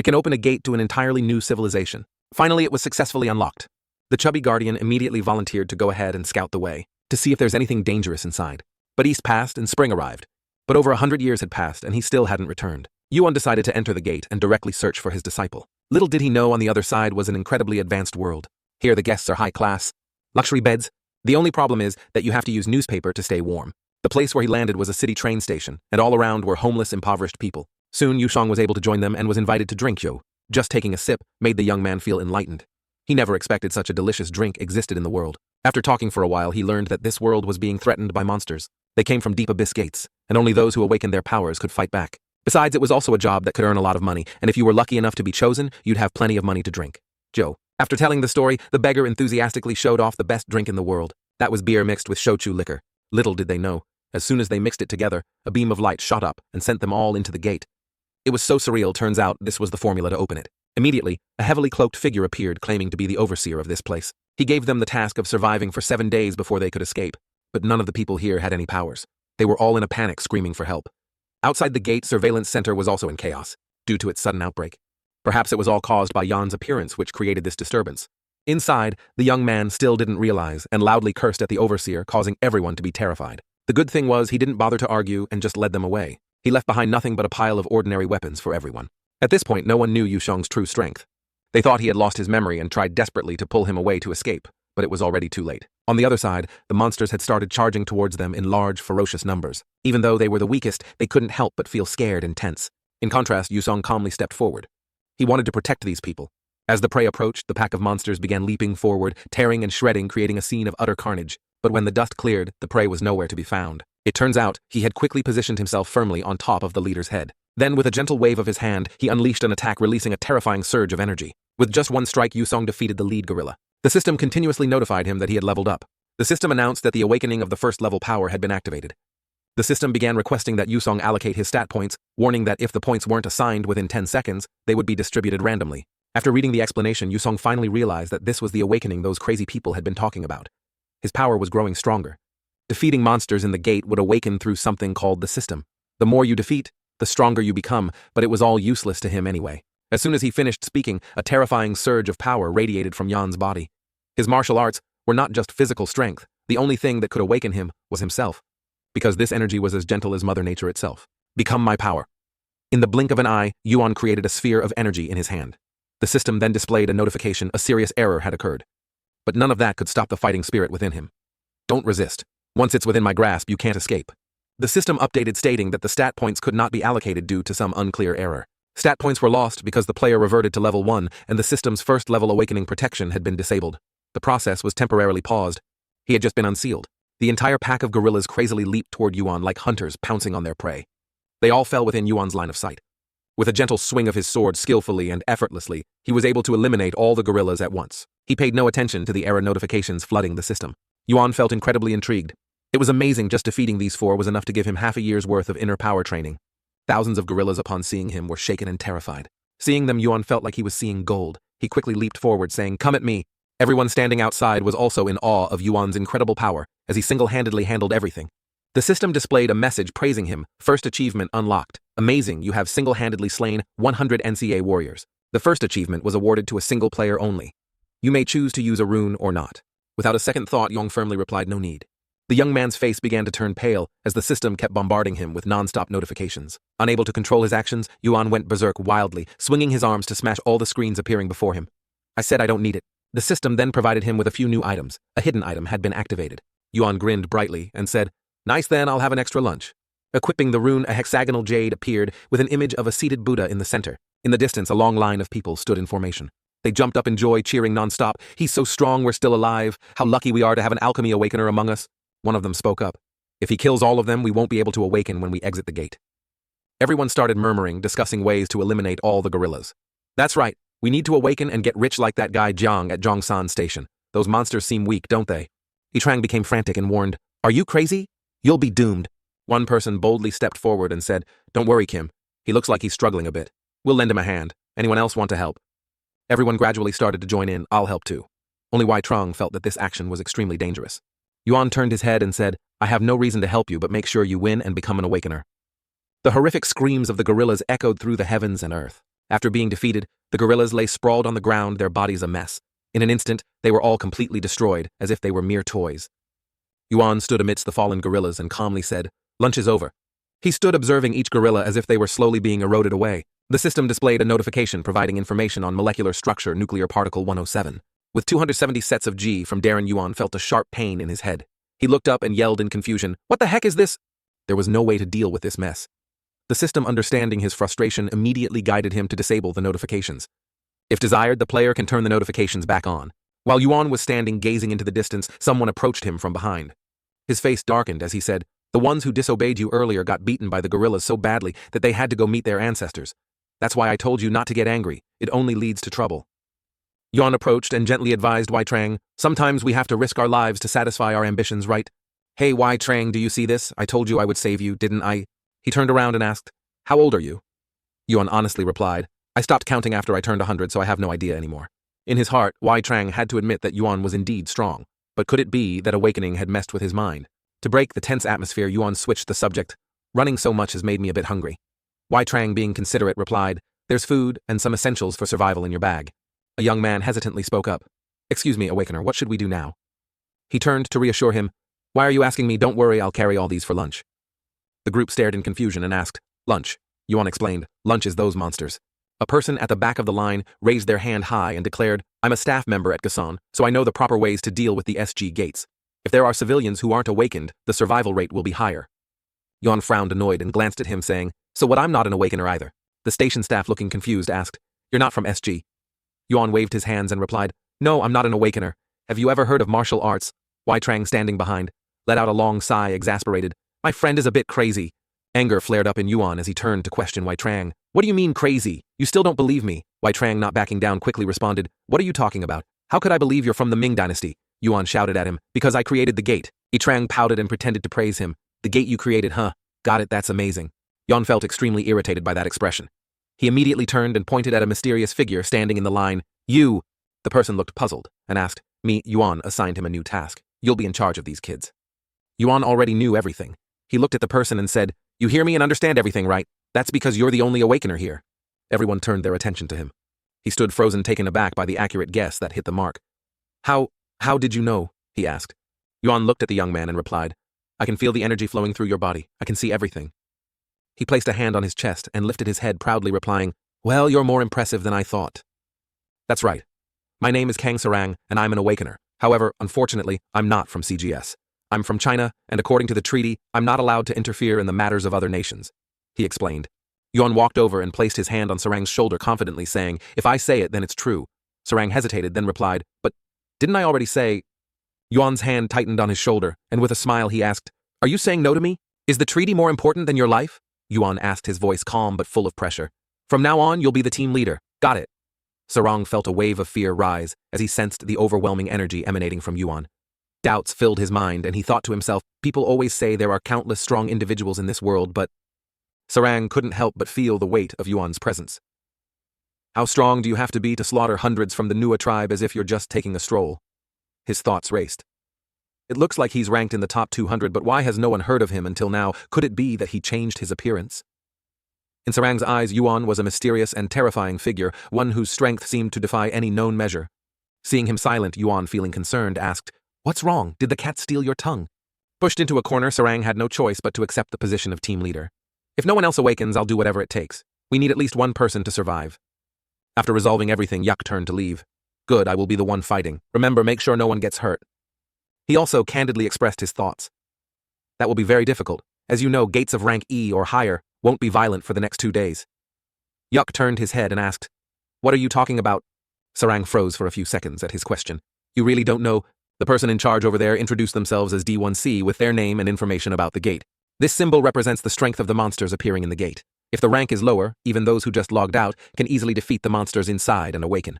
It can open a gate to an entirely new civilization. Finally, it was successfully unlocked. The chubby guardian immediately volunteered to go ahead and scout the way, to see if there's anything dangerous inside. But East passed and spring arrived. But over 100 years had passed and he still hadn't returned. Yuan decided to enter the gate and directly search for his disciple. Little did he know on the other side was an incredibly advanced world. Here the guests are high class. Luxury beds. The only problem is that you have to use newspaper to stay warm. The place where he landed was a city train station, and all around were homeless, impoverished people. Soon Yushang was able to join them and was invited to drink yo. Just taking a sip made the young man feel enlightened. He never expected such a delicious drink existed in the world. After talking for a while, he learned that this world was being threatened by monsters. They came from deep abyss gates, and only those who awakened their powers could fight back. Besides, it was also a job that could earn a lot of money, and if you were lucky enough to be chosen, you'd have plenty of money to drink. Joe. After telling the story, the beggar enthusiastically showed off the best drink in the world. That was beer mixed with shochu liquor. Little did they know, as soon as they mixed it together, a beam of light shot up and sent them all into the gate. It was so surreal, turns out this was the formula to open it. Immediately, a heavily cloaked figure appeared claiming to be the overseer of this place. He gave them the task of surviving for 7 days before they could escape, but none of the people here had any powers. They were all in a panic, screaming for help. Outside the gate, surveillance center was also in chaos, due to its sudden outbreak. Perhaps it was all caused by Yan's appearance which created this disturbance. Inside, the young man still didn't realize and loudly cursed at the overseer, causing everyone to be terrified. The good thing was he didn't bother to argue and just led them away. He left behind nothing but a pile of ordinary weapons for everyone. At this point, no one knew Yushang's true strength. They thought he had lost his memory and tried desperately to pull him away to escape, but it was already too late. On the other side, the monsters had started charging towards them in large, ferocious numbers. Even though they were the weakest, they couldn't help but feel scared and tense. In contrast, Yushang calmly stepped forward. He wanted to protect these people. As the prey approached, the pack of monsters began leaping forward, tearing and shredding, creating a scene of utter carnage. But when the dust cleared, the prey was nowhere to be found. It turns out, he had quickly positioned himself firmly on top of the leader's head. Then, with a gentle wave of his hand, he unleashed an attack, releasing a terrifying surge of energy. With just one strike, Yushang defeated the lead gorilla. The system continuously notified him that he had leveled up. The system announced that the awakening of the first level power had been activated. The system began requesting that Yushang allocate his stat points, warning that if the points weren't assigned within 10 seconds, they would be distributed randomly. After reading the explanation, Yushang finally realized that this was the awakening those crazy people had been talking about. His power was growing stronger. Defeating monsters in the gate would awaken through something called the system. The more you defeat, the stronger you become, but it was all useless to him anyway. As soon as he finished speaking, a terrifying surge of power radiated from Yan's body. His martial arts were not just physical strength. The only thing that could awaken him was himself. Because this energy was as gentle as Mother Nature itself. Become my power. In the blink of an eye, Yuan created a sphere of energy in his hand. The system then displayed a notification a serious error had occurred. But none of that could stop the fighting spirit within him. Don't resist. Once it's within my grasp, you can't escape. The system updated stating that the stat points could not be allocated due to some unclear error. Stat points were lost because the player reverted to level 1 and the system's first level awakening protection had been disabled. The process was temporarily paused. He had just been unsealed. The entire pack of gorillas crazily leaped toward Yuan like hunters pouncing on their prey. They all fell within Yuan's line of sight. With a gentle swing of his sword skillfully and effortlessly, he was able to eliminate all the gorillas at once. He paid no attention to the error notifications flooding the system. Yuan felt incredibly intrigued. It was amazing just defeating these 4 was enough to give him half a year's worth of inner power training. Thousands of gorillas upon seeing him were shaken and terrified. Seeing them, Yuan felt like he was seeing gold. He quickly leaped forward, saying, "Come at me." Everyone standing outside was also in awe of Yuan's incredible power, as he single-handedly handled everything. The system displayed a message praising him. First achievement unlocked. Amazing, you have single-handedly slain 100 NCA warriors. The first achievement was awarded to a single player only. You may choose to use a rune or not. Without a second thought, Yuan firmly replied, "No need." The young man's face began to turn pale as the system kept bombarding him with non-stop notifications. Unable to control his actions, Yuan went berserk wildly, swinging his arms to smash all the screens appearing before him. I said I don't need it. The system then provided him with a few new items. A hidden item had been activated. Yuan grinned brightly and said, "Nice then, I'll have an extra lunch." Equipping the rune, a hexagonal jade appeared with an image of a seated Buddha in the center. In the distance, a long line of people stood in formation. They jumped up in joy, cheering non-stop. "He's so strong, we're still alive. How lucky we are to have an alchemy awakener among us." One of them spoke up. "If he kills all of them, we won't be able to awaken when we exit the gate." Everyone started murmuring, discussing ways to eliminate all the gorillas. "That's right. We need to awaken and get rich like that guy Jiang at Zhongshan Station. Those monsters seem weak, don't they?" Yitrang became frantic and warned, "Are you crazy? You'll be doomed." One person boldly stepped forward and said, "Don't worry, Kim. He looks like he's struggling a bit. We'll lend him a hand. Anyone else want to help?" Everyone gradually started to join in. "I'll help too." Only Yitrang felt that this action was extremely dangerous. Yuan turned his head and said, "I have no reason to help you, but make sure you win and become an awakener." The horrific screams of the gorillas echoed through the heavens and earth. After being defeated, the gorillas lay sprawled on the ground, their bodies a mess. In an instant, they were all completely destroyed, as if they were mere toys. Yuan stood amidst the fallen gorillas and calmly said, "Lunch is over." He stood observing each gorilla as if they were slowly being eroded away. The system displayed a notification providing information on molecular structure nuclear particle 107. With 270 sets of G from Darren, Yuan felt a sharp pain in his head. He looked up and yelled in confusion, "What the heck is this?" There was no way to deal with this mess. The system, understanding his frustration, immediately guided him to disable the notifications. If desired, the player can turn the notifications back on. While Yuan was standing gazing into the distance, someone approached him from behind. His face darkened as he said, "The ones who disobeyed you earlier got beaten by the gorillas so badly that they had to go meet their ancestors. That's why I told you not to get angry. It only leads to trouble." Yuan approached and gently advised Wei Trang, "Sometimes we have to risk our lives to satisfy our ambitions, right? Hey Wei Trang, do you see this? I told you I would save you, didn't I?" He turned around and asked, "How old are you?" Yuan honestly replied, "I stopped counting after I turned 100, so I have no idea anymore." In his heart, Wei Trang had to admit that Yuan was indeed strong. But could it be that awakening had messed with his mind? To break the tense atmosphere, Yuan switched the subject. "Running so much has made me a bit hungry." Wei Trang, being considerate, replied, "There's food and some essentials for survival in your bag." A young man hesitantly spoke up, "Excuse me, Awakener, what should we do now?" He turned to reassure him, "Why are you asking me? Don't worry, I'll carry all these for lunch." The group stared in confusion and asked, "Lunch?" Yuan explained, "Lunch is those monsters." A person at the back of the line raised their hand high and declared, "I'm a staff member at Gasan, so I know the proper ways to deal with the SG gates. If there are civilians who aren't awakened, the survival rate will be higher." Yuan frowned annoyed and glanced at him saying, "So what, I'm not an awakener either?" The station staff, looking confused, asked, "You're not from SG?" Yuan waved his hands and replied, "No, I'm not an awakener. Have you ever heard of martial arts?" Wei Trang, standing behind, let out a long sigh, exasperated. "My friend is a bit crazy." Anger flared up in Yuan as he turned to question Wei Trang. "What do you mean crazy? You still don't believe me?" Wei Trang, not backing down, quickly responded, "What are you talking about? How could I believe you're from the Ming dynasty?" Yuan shouted at him, "Because I created the gate." Wei Trang pouted and pretended to praise him. "The gate you created, huh? Got it, that's amazing." Yuan felt extremely irritated by that expression. He immediately turned and pointed at a mysterious figure standing in the line. "You!" The person looked puzzled and asked, "Me?" Yuan assigned him a new task. "You'll be in charge of these kids." Yuan already knew everything. He looked at the person and said, "You hear me and understand everything, right? That's because you're the only awakener here." Everyone turned their attention to him. He stood frozen, taken aback by the accurate guess that hit the mark. How did you know?" he asked. Yuan looked at the young man and replied, "I can feel the energy flowing through your body. I can see everything." He placed a hand on his chest and lifted his head, proudly replying, "Well, you're more impressive than I thought." "That's right. My name is Kang Sarang, and I'm an awakener. However, unfortunately, I'm not from CGS. I'm from China, and according to the treaty, I'm not allowed to interfere in the matters of other nations," he explained. Yuan walked over and placed his hand on Sarang's shoulder, confidently saying, "If I say it, then it's true." Sarang hesitated, then replied, "But didn't I already say—" Yuan's hand tightened on his shoulder, and with a smile he asked, "Are you saying no to me? Is the treaty more important than your life?" Yuan asked, his voice calm but full of pressure. "From now on, you'll be the team leader. Got it?" Sarang felt a wave of fear rise as he sensed the overwhelming energy emanating from Yuan. Doubts filled his mind, and he thought to himself, people always say there are countless strong individuals in this world, but Sarang couldn't help but feel the weight of Yuan's presence. "How strong do you have to be to slaughter hundreds from the Nua tribe as if you're just taking a stroll?" His thoughts raced. It looks like he's ranked in the top 200, but why has no one heard of him until now? Could it be that he changed his appearance? In Sarang's eyes, Yuan was a mysterious and terrifying figure, one whose strength seemed to defy any known measure. Seeing him silent, Yuan, feeling concerned, asked, "What's wrong? Did the cat steal your tongue?" Pushed into a corner, Sarang had no choice but to accept the position of team leader. "If no one else awakens, I'll do whatever it takes. We need at least one person to survive." After resolving everything, Yak turned to leave. "Good, I will be the one fighting. Remember, make sure no one gets hurt." He also candidly expressed his thoughts. "That will be very difficult. As you know, gates of rank E or higher won't be violent for the next 2 days." Yuk turned his head and asked, "What are you talking about?" Sarang froze for a few seconds at his question. "You really don't know?" The person in charge over there introduced themselves as D1C with their name and information about the gate. This symbol represents the strength of the monsters appearing in the gate. If the rank is lower, even those who just logged out can easily defeat the monsters inside and awaken.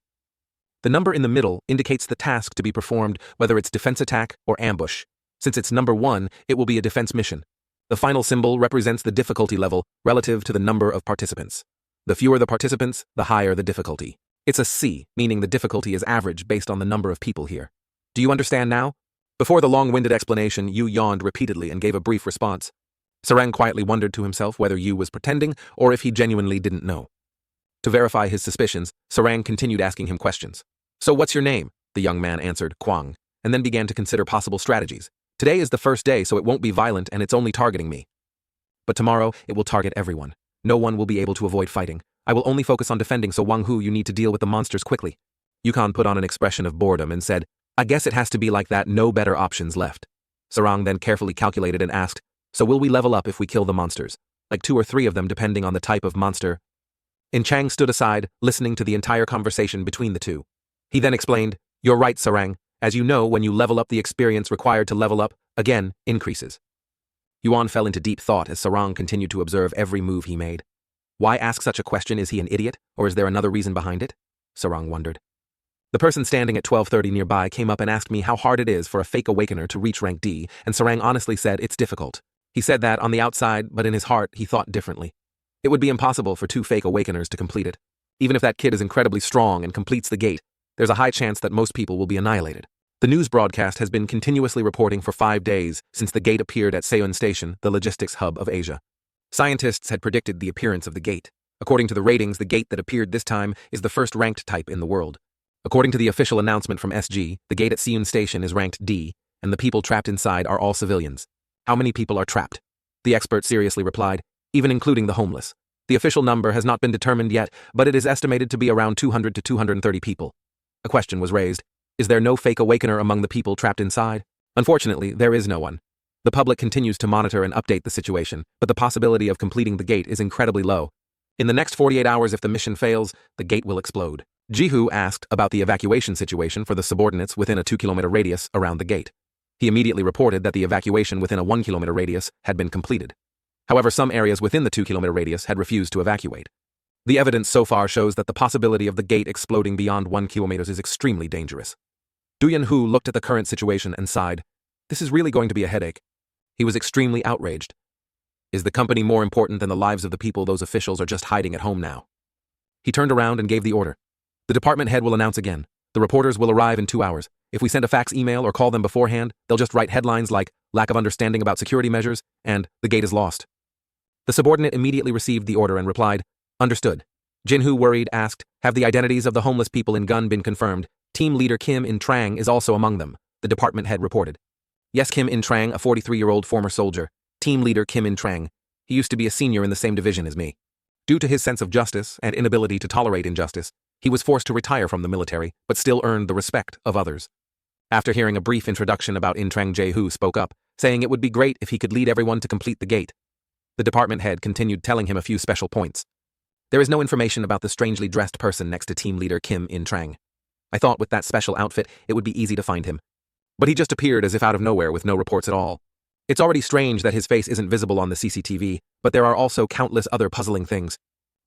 The number in the middle indicates the task to be performed, whether it's defense attack or ambush. Since it's number 1, it will be a defense mission. The final symbol represents the difficulty level relative to the number of participants. The fewer the participants, the higher the difficulty. It's a C, meaning the difficulty is average based on the number of people here. Do you understand now? Before the long-winded explanation, Yu yawned repeatedly and gave a brief response. Sarang quietly wondered to himself whether Yu was pretending or if he genuinely didn't know. To verify his suspicions, Sarang continued asking him questions. So what's your name? The young man answered, Kwang, and then began to consider possible strategies. Today is the first day, so it won't be violent and it's only targeting me. But tomorrow, it will target everyone. No one will be able to avoid fighting. I will only focus on defending, so Wang Hu, you need to deal with the monsters quickly. Yukon put on an expression of boredom and said, I guess it has to be like that, no better options left. Sarang then carefully calculated and asked, so will we level up if we kill the monsters? Like 2 or 3 of them depending on the type of monster. In Chang stood aside, listening to the entire conversation between the two. He then explained, you're right, Sarang. As you know, when you level up, the experience required to level up, again, increases. Yuan fell into deep thought as Sarang continued to observe every move he made. Why ask such a question? Is he an idiot, or is there another reason behind it? Sarang wondered. The person standing at 12:30 nearby came up and asked me how hard it is for a fake awakener to reach rank D, and Sarang honestly said it's difficult. He said that on the outside, but in his heart, he thought differently. It would be impossible for 2 fake awakeners to complete it. Even if that kid is incredibly strong and completes the gate, there's a high chance that most people will be annihilated. The news broadcast has been continuously reporting for 5 days since the gate appeared at Seoul Station, the logistics hub of Asia. Scientists had predicted the appearance of the gate. According to the ratings, the gate that appeared this time is the first ranked type in the world. According to the official announcement from SG, the gate at Seoul Station is ranked D, and the people trapped inside are all civilians. How many people are trapped? The expert seriously replied, even including the homeless. The official number has not been determined yet, but it is estimated to be around 200 to 230 people. A question was raised. Is there no fake awakener among the people trapped inside? Unfortunately, there is no one. The public continues to monitor and update the situation, but the possibility of completing the gate is incredibly low. In the next 48 hours, if the mission fails, the gate will explode. Jihu asked about the evacuation situation for the subordinates within a 2-kilometer radius around the gate. He immediately reported that the evacuation within a 1-kilometer radius had been completed. However, some areas within the 2-kilometer radius had refused to evacuate. The evidence so far shows that the possibility of the gate exploding beyond 1 kilometer is extremely dangerous. Du Yanhu looked at the current situation and sighed. This is really going to be a headache. He was extremely outraged. Is the company more important than the lives of the people? Those officials are just hiding at home now. He turned around and gave the order. The department head will announce again. The reporters will arrive in 2 hours. If we send a fax email or call them beforehand, they'll just write headlines like, lack of understanding about security measures, and the gate is lost. The subordinate immediately received the order and replied, understood. Jinhu, worried, asked, have the identities of the homeless people in Gun been confirmed? Team leader Kim In-trang is also among them, the department head reported. Yes, Kim In-trang, a 43-year-old former soldier. Team leader Kim In-trang. He used to be a senior in the same division as me. Due to his sense of justice and inability to tolerate injustice, he was forced to retire from the military, but still earned the respect of others. After hearing a brief introduction about In-trang, Jae-hoo spoke up, saying it would be great if he could lead everyone to complete the gate. The department head continued telling him a few special points. There is no information about the strangely dressed person next to team leader Kim In-trang. I thought with that special outfit, it would be easy to find him. But he just appeared as if out of nowhere with no reports at all. It's already strange that his face isn't visible on the CCTV, but there are also countless other puzzling things.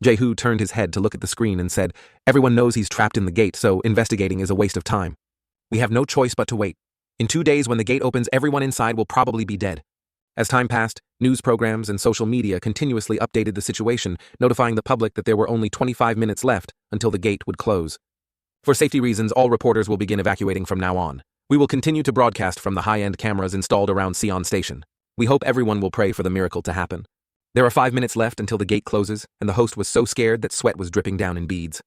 Jae-hoo turned his head to look at the screen and said, everyone knows he's trapped in the gate, so investigating is a waste of time. We have no choice but to wait. In 2 days when the gate opens, everyone inside will probably be dead. As time passed, news programs and social media continuously updated the situation, notifying the public that there were only 25 minutes left until the gate would close. For safety reasons, all reporters will begin evacuating from now on. We will continue to broadcast from the high-end cameras installed around Seoul Station. We hope everyone will pray for the miracle to happen. There are 5 minutes left until the gate closes, and the host was so scared that sweat was dripping down in beads.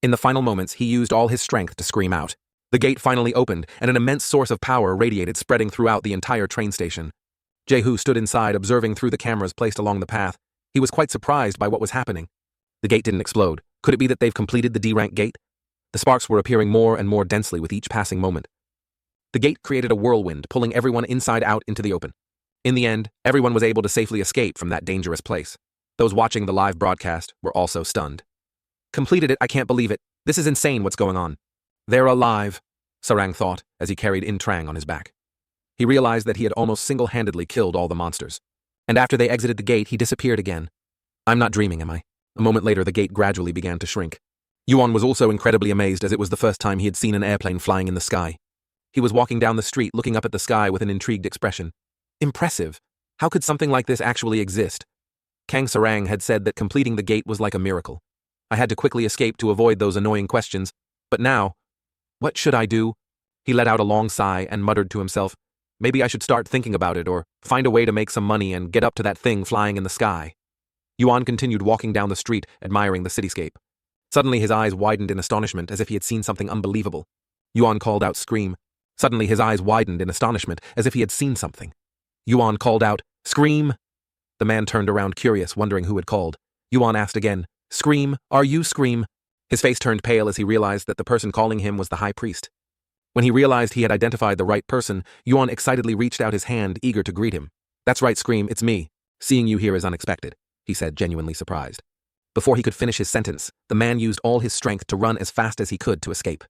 In the final moments, he used all his strength to scream out. The gate finally opened, and an immense source of power radiated, spreading throughout the entire train station. Jae-hoo stood inside, observing through the cameras placed along the path. He was quite surprised by what was happening. The gate didn't explode. Could it be that they've completed the D-rank gate? The sparks were appearing more and more densely with each passing moment. The gate created a whirlwind, pulling everyone inside out into the open. In the end, everyone was able to safely escape from that dangerous place. Those watching the live broadcast were also stunned. Completed it, I can't believe it. This is insane what's going on. They're alive, Sarang thought as he carried In-trang on his back. He realized that he had almost single-handedly killed all the monsters. And after they exited the gate, he disappeared again. I'm not dreaming, am I? A moment later, the gate gradually began to shrink. Yuan was also incredibly amazed as it was the first time he had seen an airplane flying in the sky. He was walking down the street looking up at the sky with an intrigued expression. Impressive. How could something like this actually exist? Kang Sarang had said that completing the gate was like a miracle. I had to quickly escape to avoid those annoying questions. But now, what should I do? He let out a long sigh and muttered to himself, maybe I should start thinking about it or find a way to make some money and get up to that thing flying in the sky. Yuan continued walking down the street, admiring the cityscape. Suddenly his eyes widened in astonishment as if he had seen something unbelievable. Yuan called out, "Scream." Suddenly his eyes widened in astonishment as if he had seen something. Yuan called out, "Scream." The man turned around curious, wondering who had called. Yuan asked again, "Scream, are you Scream?" His face turned pale as he realized that the person calling him was the high priest. When he realized he had identified the right person, Yuan excitedly reached out his hand, eager to greet him. "That's right, Scream, it's me. Seeing you here is unexpected," he said, genuinely surprised. Before he could finish his sentence, the man used all his strength to run as fast as he could to escape.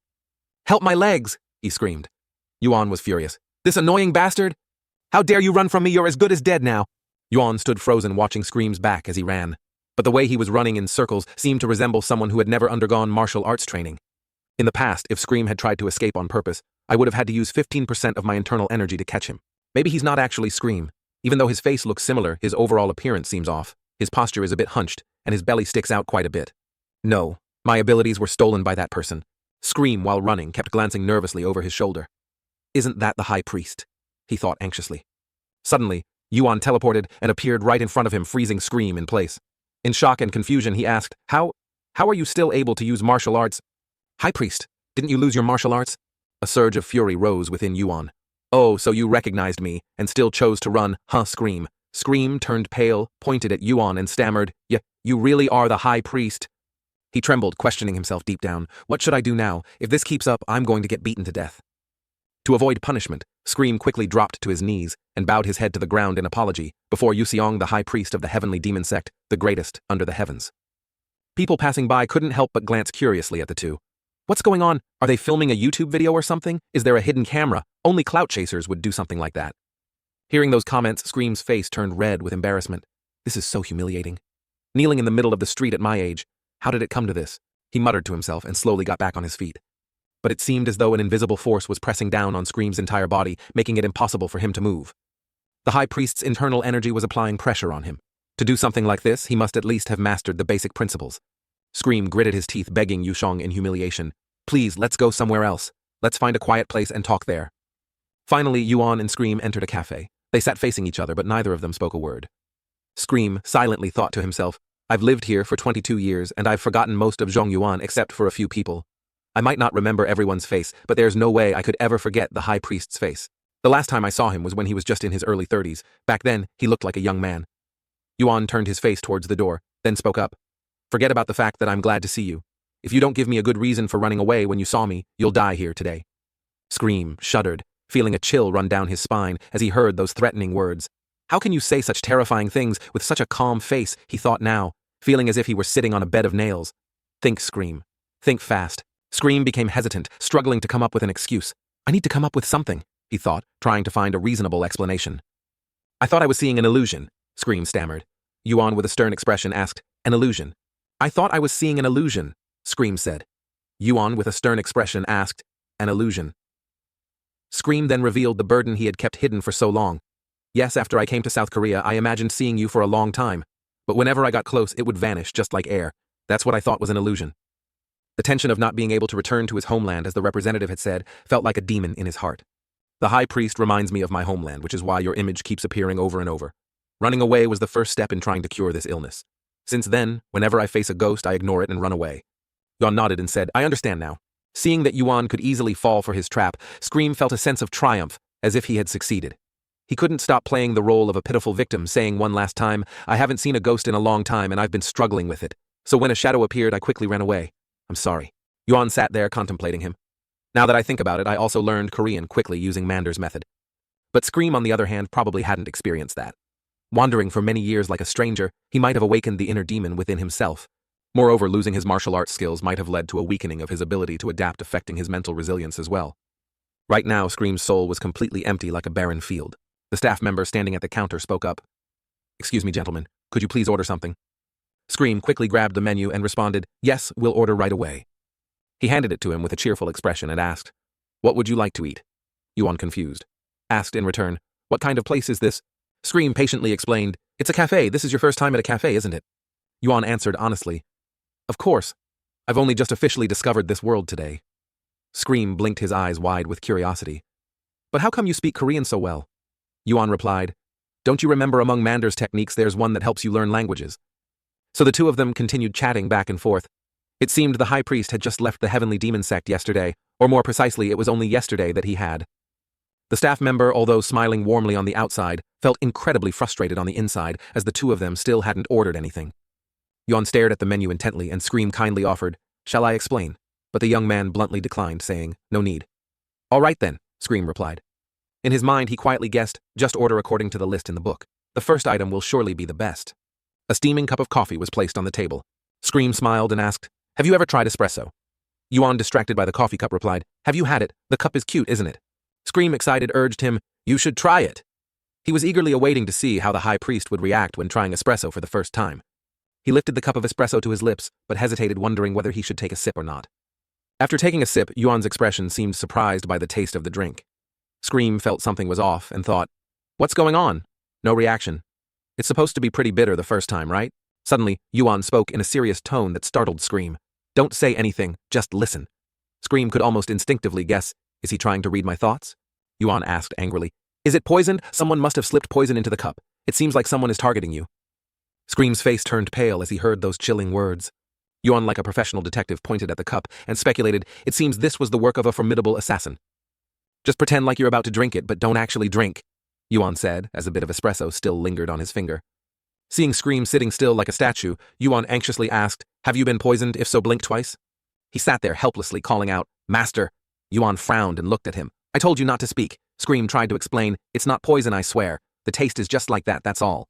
"Help my legs!" he screamed. Yuan was furious. "This annoying bastard! How dare you run from me? You're as good as dead now!" Yuan stood frozen, watching Scream's back as he ran. But the way he was running in circles seemed to resemble someone who had never undergone martial arts training. In the past, if Scream had tried to escape on purpose, I would have had to use 15% of my internal energy to catch him. Maybe he's not actually Scream. Even though his face looks similar, his overall appearance seems off. His posture is a bit hunched, and his belly sticks out quite a bit. No, my abilities were stolen by that person. Scream, while running, kept glancing nervously over his shoulder. "Isn't that the high priest?" he thought anxiously. Suddenly, Yuan teleported and appeared right in front of him, freezing Scream in place. In shock and confusion, he asked, How are you still able to use martial arts?" "High priest, didn't you lose your martial arts?" A surge of fury rose within Yuan. "Oh, so you recognized me, and still chose to run, huh, Scream?" Scream turned pale, pointed at Yuan, and stammered, You really are the high priest?" He trembled, questioning himself deep down. "What should I do now? If this keeps up, I'm going to get beaten to death." To avoid punishment, Scream quickly dropped to his knees and bowed his head to the ground in apology before Yuseong, the high priest of the heavenly demon sect, the greatest under the heavens. People passing by couldn't help but glance curiously at the two. What's going on? Are they filming a YouTube video or something? Is there a hidden camera? Only clout chasers would do something like that. Hearing those comments, Scream's face turned red with embarrassment. This is so humiliating. Kneeling in the middle of the street at my age. How did it come to this? He muttered to himself and slowly got back on his feet. But it seemed as though an invisible force was pressing down on Scream's entire body, making it impossible for him to move. The high priest's internal energy was applying pressure on him. To do something like this, he must at least have mastered the basic principles. Scream gritted his teeth, begging Yushong in humiliation, "Please, let's go somewhere else. Let's find a quiet place and talk there." Finally, Yuan and Scream entered a cafe. They sat facing each other, but neither of them spoke a word. Scream silently thought to himself, "I've lived here for 22 years, and I've forgotten most of Zhongyuan except for a few people. I might not remember everyone's face, but there's no way I could ever forget the high priest's face. The last time I saw him was when he was just in his early 30s. Back then, he looked like a young man." Yuan turned his face towards the door, then spoke up. "Forget about the fact that I'm glad to see you. If you don't give me a good reason for running away when you saw me, you'll die here today." Scream shuddered, feeling a chill run down his spine as he heard those threatening words. How can you say such terrifying things with such a calm face, he thought now, feeling as if he were sitting on a bed of nails. Think, Scream. Think fast. Scream became hesitant, struggling to come up with an excuse. I need to come up with something, he thought, trying to find a reasonable explanation. I thought I was seeing an illusion, Scream stammered. Yuan, with a stern expression, asked, An illusion? I thought I was seeing an illusion, Scream said. Yuan, with a stern expression, asked, An illusion? Scream then revealed the burden he had kept hidden for so long. Yes, after I came to South Korea, I imagined seeing you for a long time. But whenever I got close, it would vanish just like air. That's what I thought was an illusion. The tension of not being able to return to his homeland, as the representative had said, felt like a demon in his heart. The high priest reminds me of my homeland, which is why your image keeps appearing over and over. Running away was the first step in trying to cure this illness. Since then, whenever I face a ghost, I ignore it and run away. Yuan nodded and said, I understand now. Seeing that Yuan could easily fall for his trap, Scream felt a sense of triumph, as if he had succeeded. He couldn't stop playing the role of a pitiful victim, saying one last time, I haven't seen a ghost in a long time and I've been struggling with it. So when a shadow appeared, I quickly ran away. I'm sorry. Yuan sat there contemplating him. Now that I think about it, I also learned Korean quickly using Mander's method. But Scream, on the other hand, probably hadn't experienced that. Wandering for many years like a stranger, he might have awakened the inner demon within himself. Moreover, losing his martial arts skills might have led to a weakening of his ability to adapt, affecting his mental resilience as well. Right now, Scream's soul was completely empty like a barren field. The staff member standing at the counter spoke up. Excuse me, gentlemen, could you please order something? Scream quickly grabbed the menu and responded, Yes, we'll order right away. He handed it to him with a cheerful expression and asked, What would you like to eat? Yuan, confused, asked in return, What kind of place is this? Scream patiently explained, It's a cafe. This is your first time at a cafe, isn't it? Yuan answered honestly, Of course. I've only just officially discovered this world today. Scream blinked his eyes wide with curiosity. But how come you speak Korean so well? Yuan replied, Don't you remember among Mander's techniques there's one that helps you learn languages? So the two of them continued chatting back and forth. It seemed the high priest had just left the heavenly demon sect yesterday, or more precisely, it was only yesterday that he had. The staff member, although smiling warmly on the outside, felt incredibly frustrated on the inside as the two of them still hadn't ordered anything. Yuan stared at the menu intently and Scream kindly offered, "Shall I explain?" But the young man bluntly declined, saying, "No need." "All right then," Scream replied. In his mind, he quietly guessed, just order according to the list in the book. The first item will surely be the best. A steaming cup of coffee was placed on the table. Scream smiled and asked, "Have you ever tried espresso?" Yuan, distracted by the coffee cup, replied, "Have you had it? The cup is cute, isn't it?" Scream, excited, urged him, "You should try it." He was eagerly awaiting to see how the high priest would react when trying espresso for the first time. He lifted the cup of espresso to his lips, but hesitated, wondering whether he should take a sip or not. After taking a sip, Yuan's expression seemed surprised by the taste of the drink. Scream felt something was off and thought, "What's going on?" No reaction. "It's supposed to be pretty bitter the first time, right?" Suddenly, Yuan spoke in a serious tone that startled Scream. "Don't say anything, just listen." Scream could almost instinctively guess, is he trying to read my thoughts? Yuan asked angrily, "Is it poisoned? Someone must have slipped poison into the cup. It seems like someone is targeting you." Scream's face turned pale as he heard those chilling words. Yuan, like a professional detective, pointed at the cup and speculated, "It seems this was the work of a formidable assassin." "Just pretend like you're about to drink it, but don't actually drink," Yuan said, as a bit of espresso still lingered on his finger. Seeing Scream sitting still like a statue, Yuan anxiously asked, "Have you been poisoned? If so, blink twice." He sat there helplessly, calling out, "Master." Yuan frowned and looked at him. "I told you not to speak." Scream tried to explain, "It's not poison, I swear. The taste is just like that, that's all."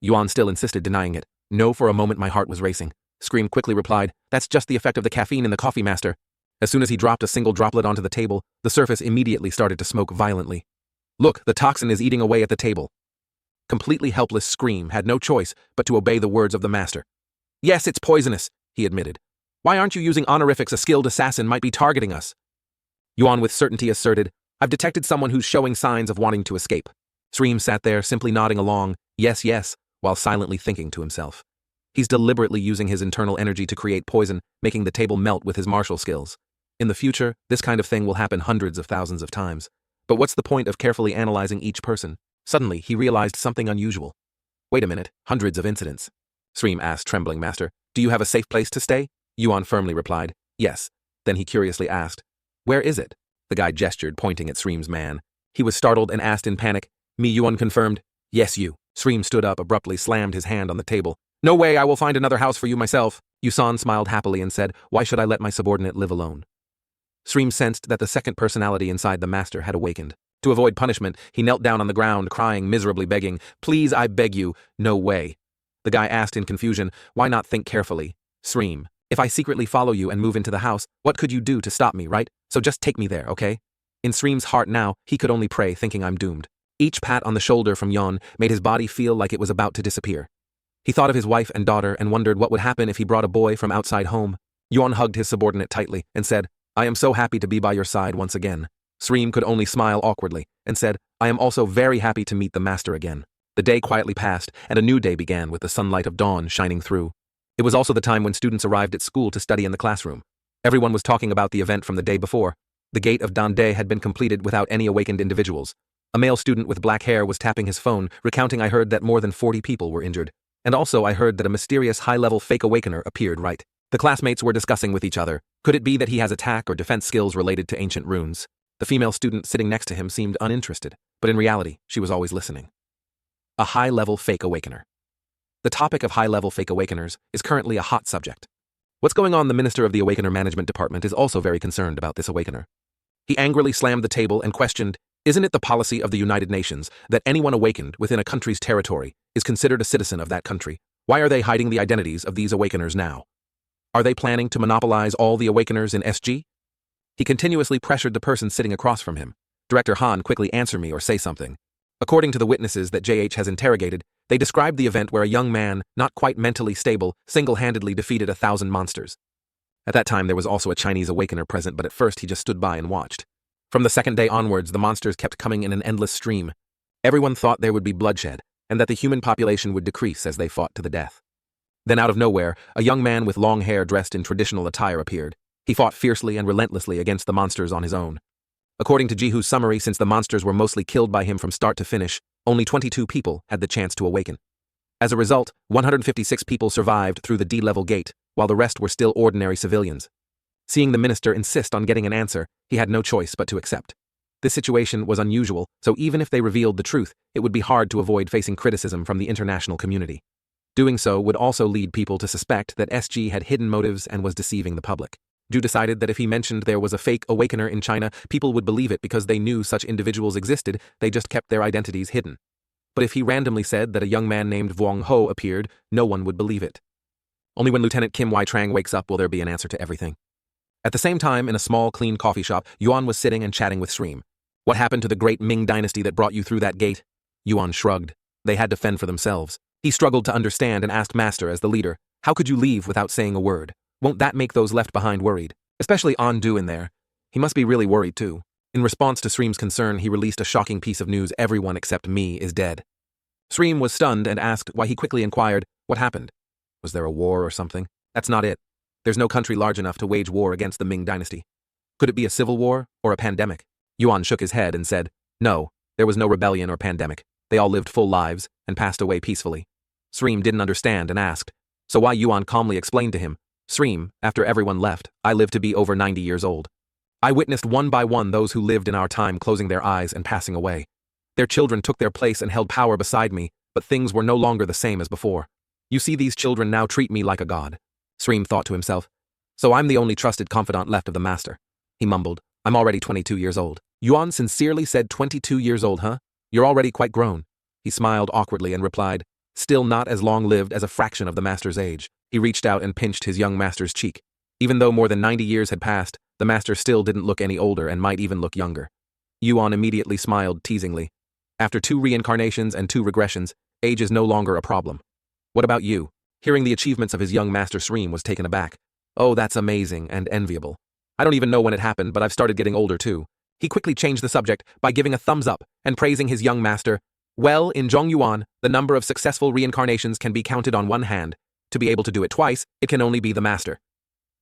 Yuan still insisted, denying it. "No, for a moment my heart was racing." Scream quickly replied, "That's just the effect of the caffeine in the coffee, master." As soon as he dropped a single droplet onto the table, the surface immediately started to smoke violently. "Look, the toxin is eating away at the table." Completely helpless, Scream had no choice but to obey the words of the master. "Yes, it's poisonous," he admitted. "Why aren't you using honorifics? A skilled assassin might be targeting us." Yuan with certainty asserted, "I've detected someone who's showing signs of wanting to escape." Scream sat there, simply nodding along, "Yes, yes," while silently thinking to himself. He's deliberately using his internal energy to create poison, making the table melt with his martial skills. In the future, this kind of thing will happen hundreds of thousands of times. But what's the point of carefully analyzing each person? Suddenly, he realized something unusual. "Wait a minute, hundreds of incidents?" Scream asked, trembling, "Master, do you have a safe place to stay?" Yuan firmly replied, "Yes." Then he curiously asked, "Where is it?" The guy gestured, pointing at Scream's man. He was startled and asked in panic, "Me?" Yuan confirmed, "Yes, you." Scream stood up, abruptly slammed his hand on the table. "No way, I will find another house for you myself." Yusan smiled happily and said, "Why should I let my subordinate live alone?" Scream sensed that the second personality inside the master had awakened. To avoid punishment, he knelt down on the ground, crying, miserably begging, "Please, I beg you, no way." The guy asked in confusion, "Why not think carefully?" Scream, "If I secretly follow you and move into the house, what could you do to stop me, right? So just take me there, okay?" In Scream's heart now, he could only pray, thinking, "I'm doomed." Each pat on the shoulder from Yuan made his body feel like it was about to disappear. He thought of his wife and daughter and wondered what would happen if he brought a boy from outside home. Yuan hugged his subordinate tightly and said, "I am so happy to be by your side once again." Scream could only smile awkwardly and said, "I am also very happy to meet the master again." The day quietly passed, and a new day began with the sunlight of dawn shining through. It was also the time when students arrived at school to study in the classroom. Everyone was talking about the event from the day before. The gate of Dande had been completed without any awakened individuals. A male student with black hair was tapping his phone, recounting, "I heard that more than 40 people were injured. And also I heard that a mysterious high-level fake awakener appeared, right?" The classmates were discussing with each other. Could it be that he has attack or defense skills related to ancient runes? The female student sitting next to him seemed uninterested, but in reality, she was always listening. A high-level fake awakener. The topic of high-level fake awakeners is currently a hot subject. What's going on? The minister of the Awakener Management Department is also very concerned about this awakener. He angrily slammed the table and questioned, "Isn't it the policy of the United Nations that anyone awakened within a country's territory is considered a citizen of that country? Why are they hiding the identities of these awakeners now? Are they planning to monopolize all the awakeners in SG?" He continuously pressured the person sitting across from him. "Director Han, quickly answer me or say something." According to the witnesses that JH has interrogated, they described the event where a young man, not quite mentally stable, single-handedly defeated 1,000 monsters. At that time, there was also a Chinese awakener present, but at first he just stood by and watched. From the second day onwards, the monsters kept coming in an endless stream. Everyone thought there would be bloodshed, and that the human population would decrease as they fought to the death. Then out of nowhere, a young man with long hair dressed in traditional attire appeared. He fought fiercely and relentlessly against the monsters on his own. According to Jihu's summary, since the monsters were mostly killed by him from start to finish, only 22 people had the chance to awaken. As a result, 156 people survived through the D-level gate, while the rest were still ordinary civilians. Seeing the minister insist on getting an answer, he had no choice but to accept. This situation was unusual, so even if they revealed the truth, it would be hard to avoid facing criticism from the international community. Doing so would also lead people to suspect that SG had hidden motives and was deceiving the public. Ju decided that if he mentioned there was a fake awakener in China, people would believe it because they knew such individuals existed, they just kept their identities hidden. But if he randomly said that a young man named Vuong Ho appeared, no one would believe it. Only when Lieutenant Kim Wai-Trang wakes up will there be an answer to everything. At the same time, in a small, clean coffee shop, Yuan was sitting and chatting with Shreem. What happened to the great Ming dynasty that brought you through that gate? Yuan shrugged. They had to fend for themselves. He struggled to understand and asked Master as the leader, how could you leave without saying a word? Won't that make those left behind worried? Especially Ondu in there. He must be really worried too. In response to Shreem's concern, he released a shocking piece of news: everyone except me is dead. Shreem was stunned and asked why. He quickly inquired, what happened? Was there a war or something? That's not it. There's no country large enough to wage war against the Ming dynasty. Could it be a civil war or a pandemic? Yuan shook his head and said, no, there was no rebellion or pandemic. They all lived full lives and passed away peacefully. Shreem didn't understand and asked, so why? Yuan calmly explained to him, Shreem, after everyone left, I lived to be over 90 years old. I witnessed one by one those who lived in our time closing their eyes and passing away. Their children took their place and held power beside me, but things were no longer the same as before. You see, these children now treat me like a god. Shreem thought to himself, so I'm the only trusted confidant left of the master. He mumbled, I'm already 22 years old. Yuan sincerely said, 22 years old, huh? You're already quite grown. He smiled awkwardly and replied, still not as long-lived as a fraction of the master's age. He reached out and pinched his young master's cheek. Even though more than 90 years had passed, the master still didn't look any older and might even look younger. Yuan immediately smiled teasingly. After 2 reincarnations and 2 regressions, age is no longer a problem. What about you? Hearing the achievements of his young master, Shreem was taken aback. Oh, that's amazing and enviable. I don't even know when it happened, but I've started getting older too. He quickly changed the subject by giving a thumbs up and praising his young master. Well, in Zhongyuan, the number of successful reincarnations can be counted on one hand. To be able to do it twice, it can only be the master.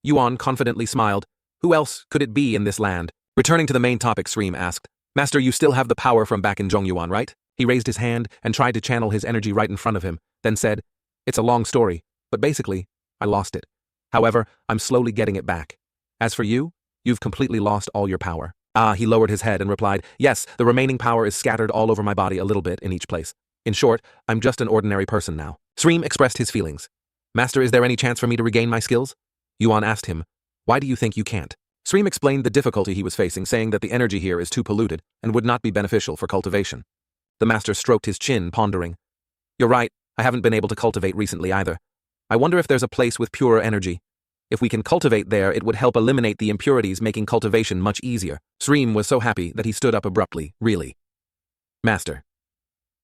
Yuan confidently smiled. Who else could it be in this land? Returning to the main topic, Shreem asked, Master, you still have the power from back in Zhongyuan, right? He raised his hand and tried to channel his energy right in front of him, then said, it's a long story, but basically, I lost it. However, I'm slowly getting it back. As for you, you've completely lost all your power. He lowered his head and replied, yes, the remaining power is scattered all over my body a little bit in each place. In short, I'm just an ordinary person now. Shreem expressed his feelings. Master, is there any chance for me to regain my skills? Yuan asked him, why do you think you can't? Shreem explained the difficulty he was facing, saying that the energy here is too polluted and would not be beneficial for cultivation. The master stroked his chin, pondering. You're right, I haven't been able to cultivate recently either. I wonder if there's a place with purer energy. If we can cultivate there, it would help eliminate the impurities, making cultivation much easier. Shreem was so happy that he stood up abruptly. Really? Master.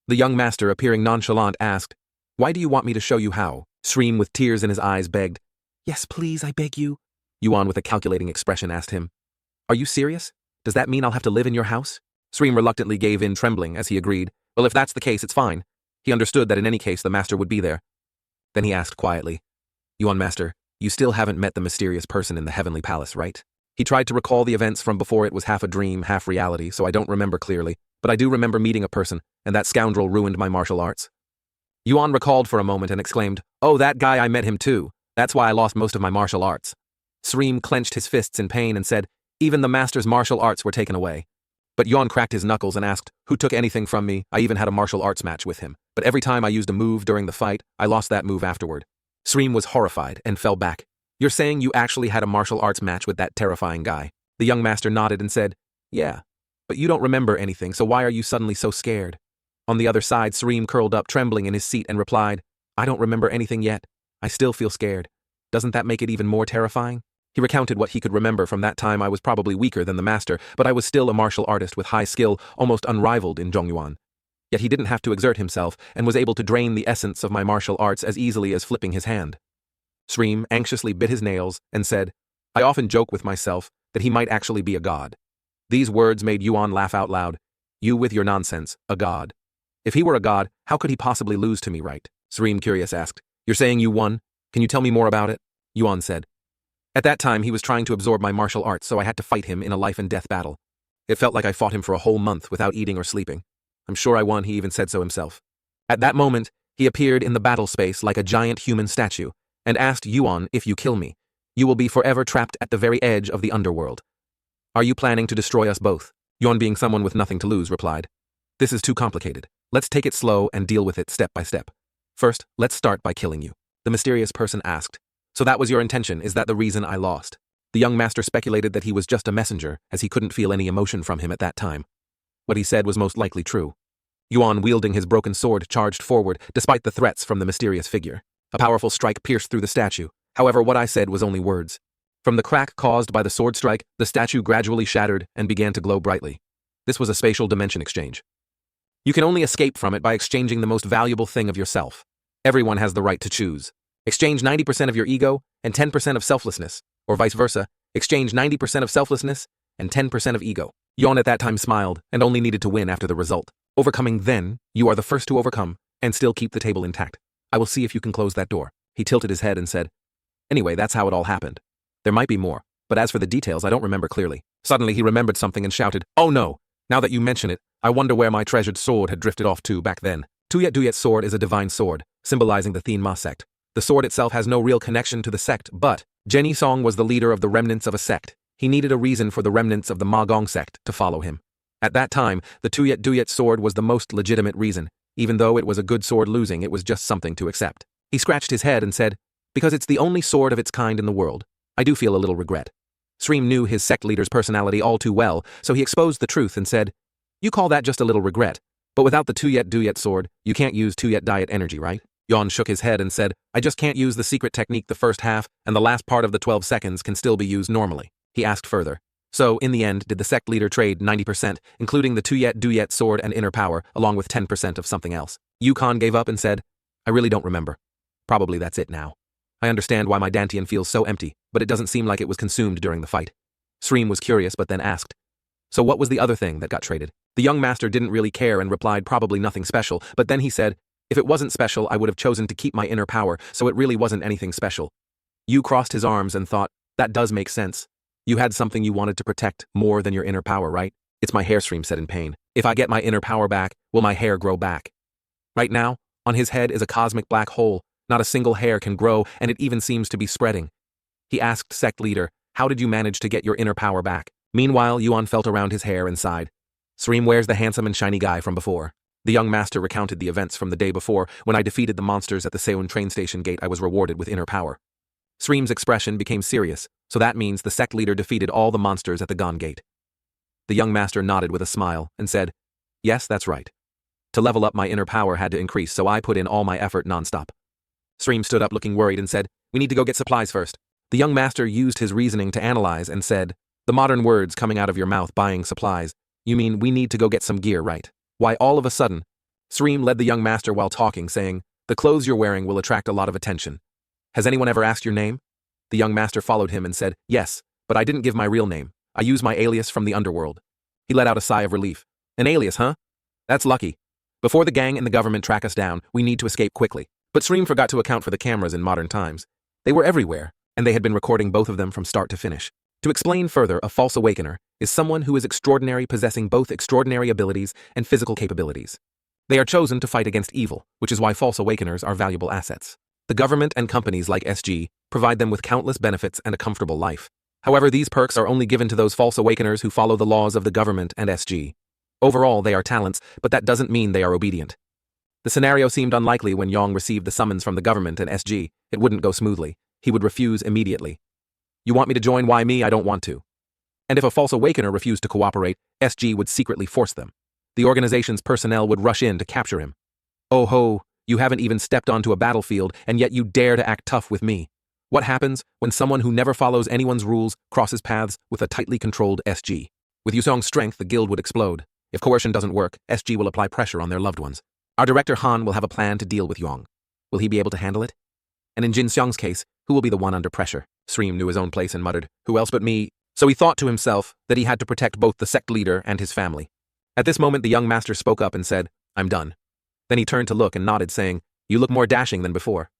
The young master, appearing nonchalant, asked, why do you want me to show you how? Shreem, with tears in his eyes, begged. Yes, please, I beg you. Yuan, with a calculating expression, asked him, are you serious? Does that mean I'll have to live in your house? Shreem reluctantly gave in, trembling, as he agreed. Well, if that's the case, it's fine. He understood that in any case the master would be there. Then he asked quietly, Yuan master, you still haven't met the mysterious person in the heavenly palace, right? He tried to recall the events from before. It was half a dream, half reality, so I don't remember clearly, but I do remember meeting a person, and that scoundrel ruined my martial arts. Yuan recalled for a moment and exclaimed, oh, that guy, I met him too. That's why I lost most of my martial arts. Shreem clenched his fists in pain and said, even the master's martial arts were taken away. But Yuan cracked his knuckles and asked, who took anything from me? I even had a martial arts match with him, but every time I used a move during the fight, I lost that move afterward. Shreem was horrified and fell back. You're saying you actually had a martial arts match with that terrifying guy? The young master nodded and said, yeah, but you don't remember anything, so why are you suddenly so scared? On the other side, Shreem curled up, trembling in his seat, and replied, I don't remember anything yet. I still feel scared. Doesn't that make it even more terrifying? He recounted what he could remember from that time. I was probably weaker than the master, but I was still a martial artist with high skill, almost unrivaled in Zhongyuan. Yet he didn't have to exert himself and was able to drain the essence of my martial arts as easily as flipping his hand. Shreem anxiously bit his nails and said, I often joke with myself that he might actually be a god. These words made Yuan laugh out loud. You with your nonsense, a god. If he were a god, how could he possibly lose to me, right? Shreem, curious, asked. You're saying you won? Can you tell me more about it? Yuan said. At that time, he was trying to absorb my martial arts, so I had to fight him in a life-and-death battle. It felt like I fought him for a whole month without eating or sleeping. I'm sure I won, he even said so himself. At that moment, he appeared in the battle space like a giant human statue, and asked Yuan, if you kill me, you will be forever trapped at the very edge of the underworld. Are you planning to destroy us both? Yuan, being someone with nothing to lose, replied. This is too complicated. Let's take it slow and deal with it step by step. First, let's start by killing you. The mysterious person asked. So that was your intention, is that the reason I lost? The young master speculated that he was just a messenger, as he couldn't feel any emotion from him at that time. What he said was most likely true. Yuan, wielding his broken sword, charged forward, despite the threats from the mysterious figure. A powerful strike pierced through the statue. However, what I said was only words. From the crack caused by the sword strike, the statue gradually shattered and began to glow brightly. This was a spatial dimension exchange. You can only escape from it by exchanging the most valuable thing of yourself. Everyone has the right to choose. Exchange 90% of your ego and 10% of selflessness, or vice versa, exchange 90% of selflessness and 10% of ego. Yuan at that time smiled and only needed to win after the result. Overcoming then, you are the first to overcome and still keep the table intact. I will see if you can close that door. He tilted his head and said, anyway, that's how it all happened. There might be more, but as for the details, I don't remember clearly. Suddenly he remembered something and shouted, oh no! Now that you mention it, I wonder where my treasured sword had drifted off to back then. Tuyet Duyet's sword is a divine sword, symbolizing the Thenma sect. The sword itself has no real connection to the sect, but Jenny Song was the leader of the remnants of a sect. He needed a reason for the remnants of the Ma Gong sect to follow him. At that time, the Tuyet Duyet sword was the most legitimate reason. Even though it was a good sword, losing it was just something to accept. He scratched his head and said, because it's the only sword of its kind in the world, I do feel a little regret. Sreem knew his sect leader's personality all too well, so he exposed the truth and said, you call that just a little regret, but without the Tuyet Duyet sword, you can't use Tuyet Diet energy, right? Yuan shook his head and said, I just can't use the secret technique the first half, and the last part of the 12 seconds can still be used normally. He asked further. So, in the end, did the sect leader trade 90%, including the Tuyet Duyet sword and inner power, along with 10% of something else? Yukon gave up and said, I really don't remember. Probably that's it now. I understand why my Dantian feels so empty, but it doesn't seem like it was consumed during the fight. Sreem was curious but then asked, so what was the other thing that got traded? The young master didn't really care and replied probably nothing special, but then he said, if it wasn't special, I would have chosen to keep my inner power, so it really wasn't anything special. Yu crossed his arms and thought, that does make sense. You had something you wanted to protect more than your inner power, right? It's my hair, Sreem said in pain. If I get my inner power back, will my hair grow back? Right now, on his head is a cosmic black hole. Not a single hair can grow, and it even seems to be spreading. He asked sect leader, how did you manage to get your inner power back? Meanwhile, Yuan felt around his hair and sighed. Sreem, where's the handsome and shiny guy from before? The young master recounted the events from the day before. When I defeated the monsters at the Seoul train station gate, I was rewarded with inner power. Sreem's expression became serious, so that means the sect leader defeated all the monsters at the Gon gate. The young master nodded with a smile and said, yes, that's right. To level up, my inner power had to increase, so I put in all my effort nonstop. Sreem stood up looking worried and said, we need to go get supplies first. The young master used his reasoning to analyze and said, the modern words coming out of your mouth, buying supplies. You mean we need to go get some gear, right? Why, all of a sudden, Sreem led the young master while talking, saying, the clothes you're wearing will attract a lot of attention. Has anyone ever asked your name? The young master followed him and said, yes, but I didn't give my real name. I used my alias from the underworld. He let out a sigh of relief. An alias, huh? That's lucky. Before the gang and the government track us down, we need to escape quickly. But Sreem forgot to account for the cameras in modern times. They were everywhere, and they had been recording both of them from start to finish. To explain further, a false awakener is someone who is extraordinary, possessing both extraordinary abilities and physical capabilities. They are chosen to fight against evil, which is why false awakeners are valuable assets. The government and companies like SG provide them with countless benefits and a comfortable life. However, these perks are only given to those false awakeners who follow the laws of the government and SG. Overall, they are talents, but that doesn't mean they are obedient. The scenario seemed unlikely when Yong received the summons from the government and SG. It wouldn't go smoothly. He would refuse immediately. You want me to join? Why me? I don't want to. And if a false awakener refused to cooperate, SG would secretly force them. The organization's personnel would rush in to capture him. Oh ho, you haven't even stepped onto a battlefield, and yet you dare to act tough with me. What happens when someone who never follows anyone's rules crosses paths with a tightly controlled SG? With Yusong's strength, the guild would explode. If coercion doesn't work, SG will apply pressure on their loved ones. Our director Han will have a plan to deal with Yong. Will he be able to handle it? And in Jin Seong's case, who will be the one under pressure? Sreem knew his own place and muttered, who else but me? So he thought to himself that he had to protect both the sect leader and his family. At this moment, the young master spoke up and said, I'm done. Then he turned to look and nodded, saying, you look more dashing than before.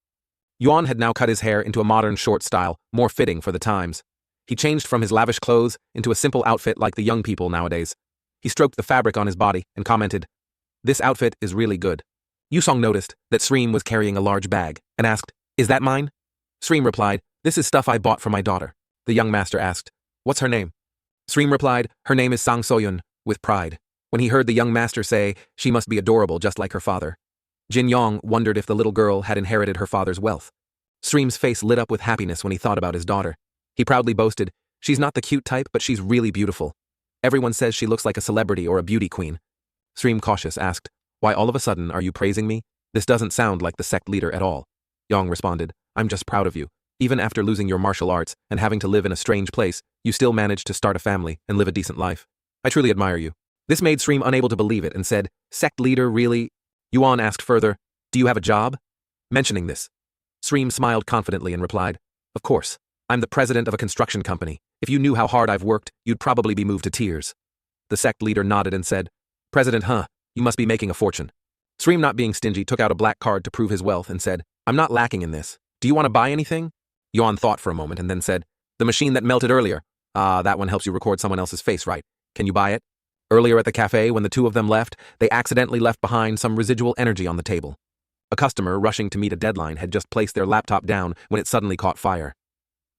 Yuan had now cut his hair into a modern short style, more fitting for the times. He changed from his lavish clothes into a simple outfit like the young people nowadays. He stroked the fabric on his body and commented, this outfit is really good. Yusong noticed that Sreem was carrying a large bag and asked, is that mine? Sreem replied, "This is stuff I bought for my daughter." The young master asked, "What's her name?" Sreem replied, "Her name is Sang Soyun," with pride. When he heard the young master say, "She must be adorable just like her father," Jin Yong wondered if the little girl had inherited her father's wealth. Sreem's face lit up with happiness when he thought about his daughter. He proudly boasted, "She's not the cute type, but she's really beautiful. Everyone says she looks like a celebrity or a beauty queen." Sreem, cautious, asked, "Why all of a sudden are you praising me? This doesn't sound like the sect leader at all." Yong responded, "I'm just proud of you. Even after losing your martial arts and having to live in a strange place, you still managed to start a family and live a decent life. I truly admire you." This made Sreem unable to believe it and said, "Sect leader, really?" Yuan asked further, "Do you have a job?" Mentioning this, Sreem smiled confidently and replied, "Of course. I'm the president of a construction company. If you knew how hard I've worked, you'd probably be moved to tears." The sect leader nodded and said, "President, huh? You must be making a fortune." Sreem, not being stingy, took out a black card to prove his wealth and said, "I'm not lacking in this. Do you want to buy anything?" Yuan thought for a moment and then said, "The machine that melted earlier. That one helps you record someone else's face, right? Can you buy it?" Earlier at the cafe, when the two of them left, they accidentally left behind some residual energy on the table. A customer, rushing to meet a deadline, had just placed their laptop down when it suddenly caught fire.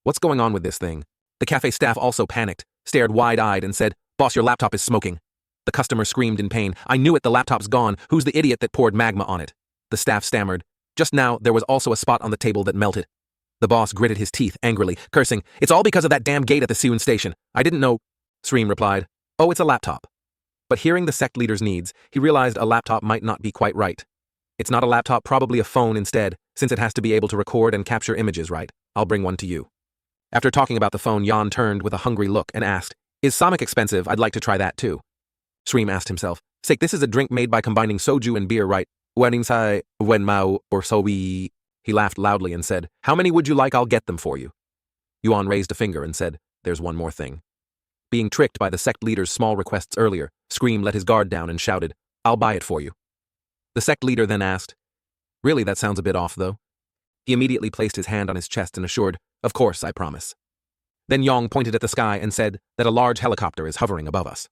"What's going on with this thing?" The cafe staff also panicked, stared wide-eyed and said, "Boss, your laptop is smoking." The customer screamed in pain, "I knew it, the laptop's gone. Who's the idiot that poured magma on it?" The staff stammered, "Just now, there was also a spot on the table that melted." The boss gritted his teeth angrily, cursing, "It's all because of that damn gate at the Seoul station. I didn't know." Sreem replied, "Oh, it's a laptop." But hearing the sect leader's needs, he realized a laptop might not be quite right. "It's not a laptop, probably a phone instead, since it has to be able to record and capture images, right? I'll bring one to you." After talking about the phone, Yan turned with a hungry look and asked, "Is Samick expensive? I'd like to try that too." Sreem asked himself, "Sake, this is a drink made by combining soju and beer, right? Weninsai, wenmao, or sowi." He laughed loudly and said, "How many would you like? I'll get them for you." Yuan raised a finger and said, "There's one more thing." Being tricked by the sect leader's small requests earlier, Sreem let his guard down and shouted, "I'll buy it for you." The sect leader then asked, "Really, that sounds a bit off, though?" He immediately placed his hand on his chest and assured, "Of course, I promise." Then Yong pointed at the sky and said that a large helicopter is hovering above us.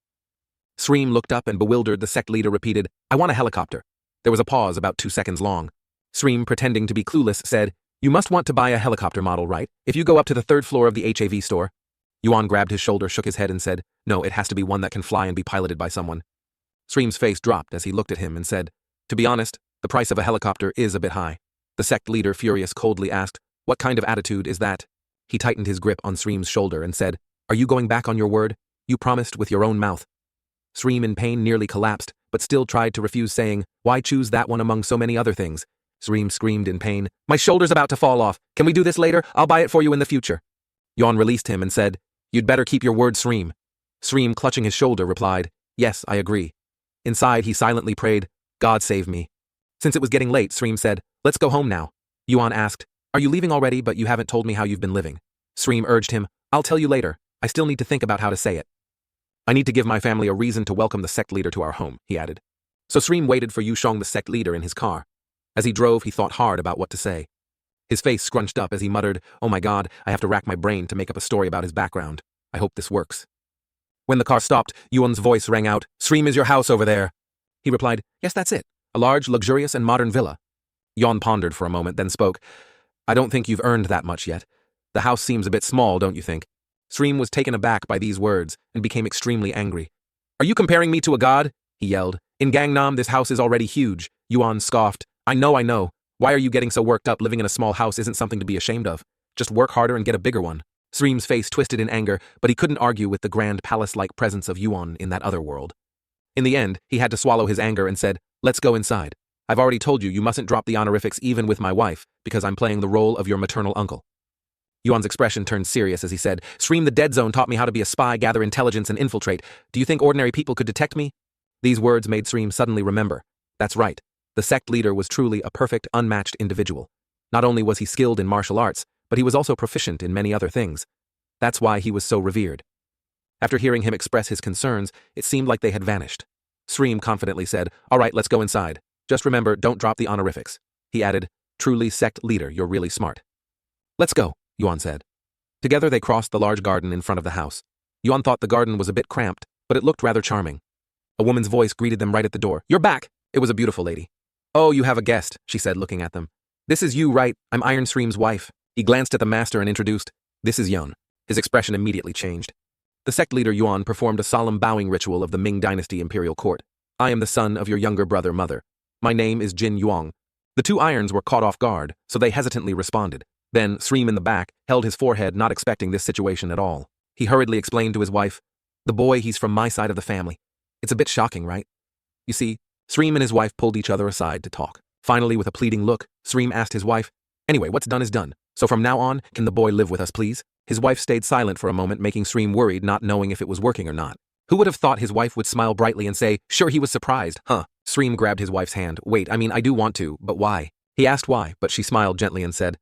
Sreem looked up and, bewildered, the sect leader repeated, "I want a helicopter." There was a pause about 2 seconds long. Sreem, pretending to be clueless, said, "You must want to buy a helicopter model, right? If you go up to the 3rd floor of the HAV store." Yuan grabbed his shoulder, shook his head and said, "No, it has to be one that can fly and be piloted by someone." Sreem's face dropped as he looked at him and said, "To be honest, the price of a helicopter is a bit high." The sect leader, furious, coldly asked, "What kind of attitude is that?" He tightened his grip on Sreem's shoulder and said, "Are you going back on your word? You promised with your own mouth." Sreem, in pain, nearly collapsed, but still tried to refuse, saying, "Why choose that one among so many other things?" Sreem screamed in pain, "My shoulder's about to fall off. Can we do this later? I'll buy it for you in the future." Yon released him and said, "You'd better keep your word, Sreem." Sreem, clutching his shoulder, replied, "Yes, I agree." Inside, he silently prayed, "God save me." Since it was getting late, Sreem said, "Let's go home now." Yuan asked, "Are you leaving already, but you haven't told me how you've been living?" Sreem urged him, "I'll tell you later. I still need to think about how to say it. I need to give my family a reason to welcome the sect leader to our home," he added. So Sreem waited for Yushong, the sect leader, in his car. As he drove, he thought hard about what to say. His face scrunched up as he muttered, "Oh my God, I have to rack my brain to make up a story about his background. I hope this works." When the car stopped, Yuan's voice rang out, "Sreem, is your house over there?" He replied, "Yes, that's it. A large, luxurious, and modern villa." Yuan pondered for a moment, then spoke, "I don't think you've earned that much yet. The house seems a bit small, don't you think?" Sreem was taken aback by these words and became extremely angry. "Are you comparing me to a god?" he yelled. "In Gangnam, this house is already huge." Yuan scoffed, I know. Why are you getting so worked up? Living in a small house isn't something to be ashamed of. Just work harder and get a bigger one." Sreem's face twisted in anger, but he couldn't argue with the grand palace-like presence of Yuan in that other world. In the end, he had to swallow his anger and said, "Let's go inside. I've already told you mustn't drop the honorifics even with my wife, because I'm playing the role of your maternal uncle." Yuan's expression turned serious as he said, "Sreem, the dead zone taught me how to be a spy, gather intelligence, and infiltrate. Do you think ordinary people could detect me?" These words made Sreem suddenly remember. That's right. The sect leader was truly a perfect, unmatched individual. Not only was he skilled in martial arts, but he was also proficient in many other things. That's why he was so revered. After hearing him express his concerns, it seemed like they had vanished. Sreem confidently said, "All right, let's go inside. Just remember, don't drop the honorifics." He added, "Truly, sect leader, you're really smart." "Let's go," Yuan said. Together they crossed the large garden in front of the house. Yuan thought the garden was a bit cramped, but it looked rather charming. A woman's voice greeted them right at the door. "You're back!" It was a beautiful lady. "Oh, you have a guest," she said, looking at them. "This is you, right? I'm Iron Sreem's wife." He glanced at the master and introduced, "This is Yun." His expression immediately changed. The sect leader Yuan performed a solemn bowing ritual of the Ming Dynasty imperial court. "I am the son of your younger brother, mother. My name is Jin Yuang." The two irons were caught off guard, so they hesitantly responded. Then, Sreem in the back held his forehead, not expecting this situation at all. He hurriedly explained to his wife, "The boy, he's from my side of the family. It's a bit shocking, right?" You see, Sreem and his wife pulled each other aside to talk. Finally, with a pleading look, Sreem asked his wife, "Anyway, what's done is done. So from now on, can the boy live with us, please?" His wife stayed silent for a moment, making Sreem worried, not knowing if it was working or not. Who would have thought his wife would smile brightly and say, "Sure," he was surprised. Sreem grabbed his wife's hand. "Wait, I do want to, but why?" He asked why, but she smiled gently and said,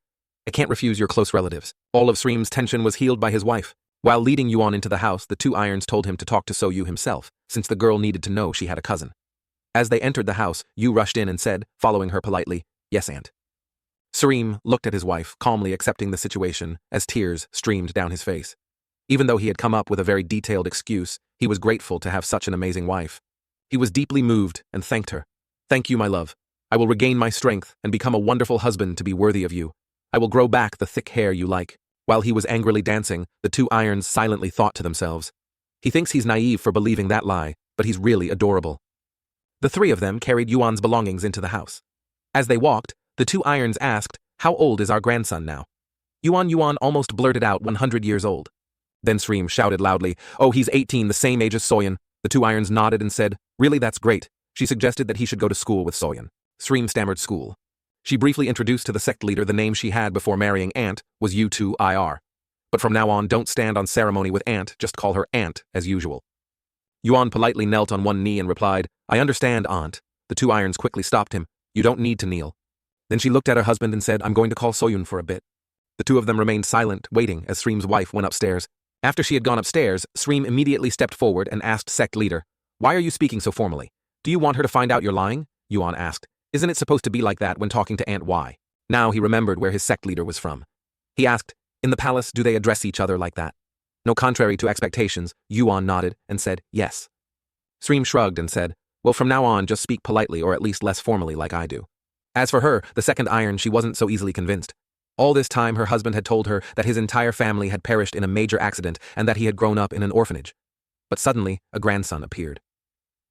"I can't refuse your close relatives." All of Sreem's tension was healed by his wife. While leading Yuan into the house, the two irons told him to talk to So-Yu himself, since the girl needed to know she had a cousin. As they entered the house, Yu rushed in and said, following her politely, "Yes, aunt." Sreem looked at his wife, calmly accepting the situation, as tears streamed down his face. Even though he had come up with a very detailed excuse, he was grateful to have such an amazing wife. He was deeply moved and thanked her. "Thank you, my love. I will regain my strength and become a wonderful husband to be worthy of you. I will grow back the thick hair you like." While he was angrily dancing, the two irons silently thought to themselves, "He thinks he's naive for believing that lie, but he's really adorable." The three of them carried Yuan's belongings into the house. As they walked, the two irons asked, "How old is our grandson now?" Yuan almost blurted out 100 years old. Then Sreem shouted loudly, "Oh, he's 18, the same age as Soyeon." The two irons nodded and said, "Really, that's great." She suggested that he should go to school with Soyeon. Sreem stammered school. She briefly introduced to the sect leader the name she had before marrying Aunt was U2IR. But from now on, don't stand on ceremony with Aunt, just call her Aunt as usual. Yuan politely knelt on one knee and replied, "I understand, Aunt." The two irons quickly stopped him. "You don't need to kneel." Then she looked at her husband and said, "I'm going to call Soyeon for a bit." The two of them remained silent, waiting as Sreem's wife went upstairs. After she had gone upstairs, Sreem immediately stepped forward and asked sect leader, "Why are you speaking so formally? Do you want her to find out you're lying?" Yuan asked, "Isn't it supposed to be like that when talking to Aunt Y?" Now he remembered where his sect leader was from. He asked, "In the palace, do they address each other like that?" No, contrary to expectations, Yuan nodded and said, "Yes." Sreem shrugged and said, "Well, from now on, just speak politely or at least less formally like I do." As for her, the second iron, she wasn't so easily convinced. All this time, her husband had told her that his entire family had perished in a major accident and that he had grown up in an orphanage. But suddenly, a grandson appeared.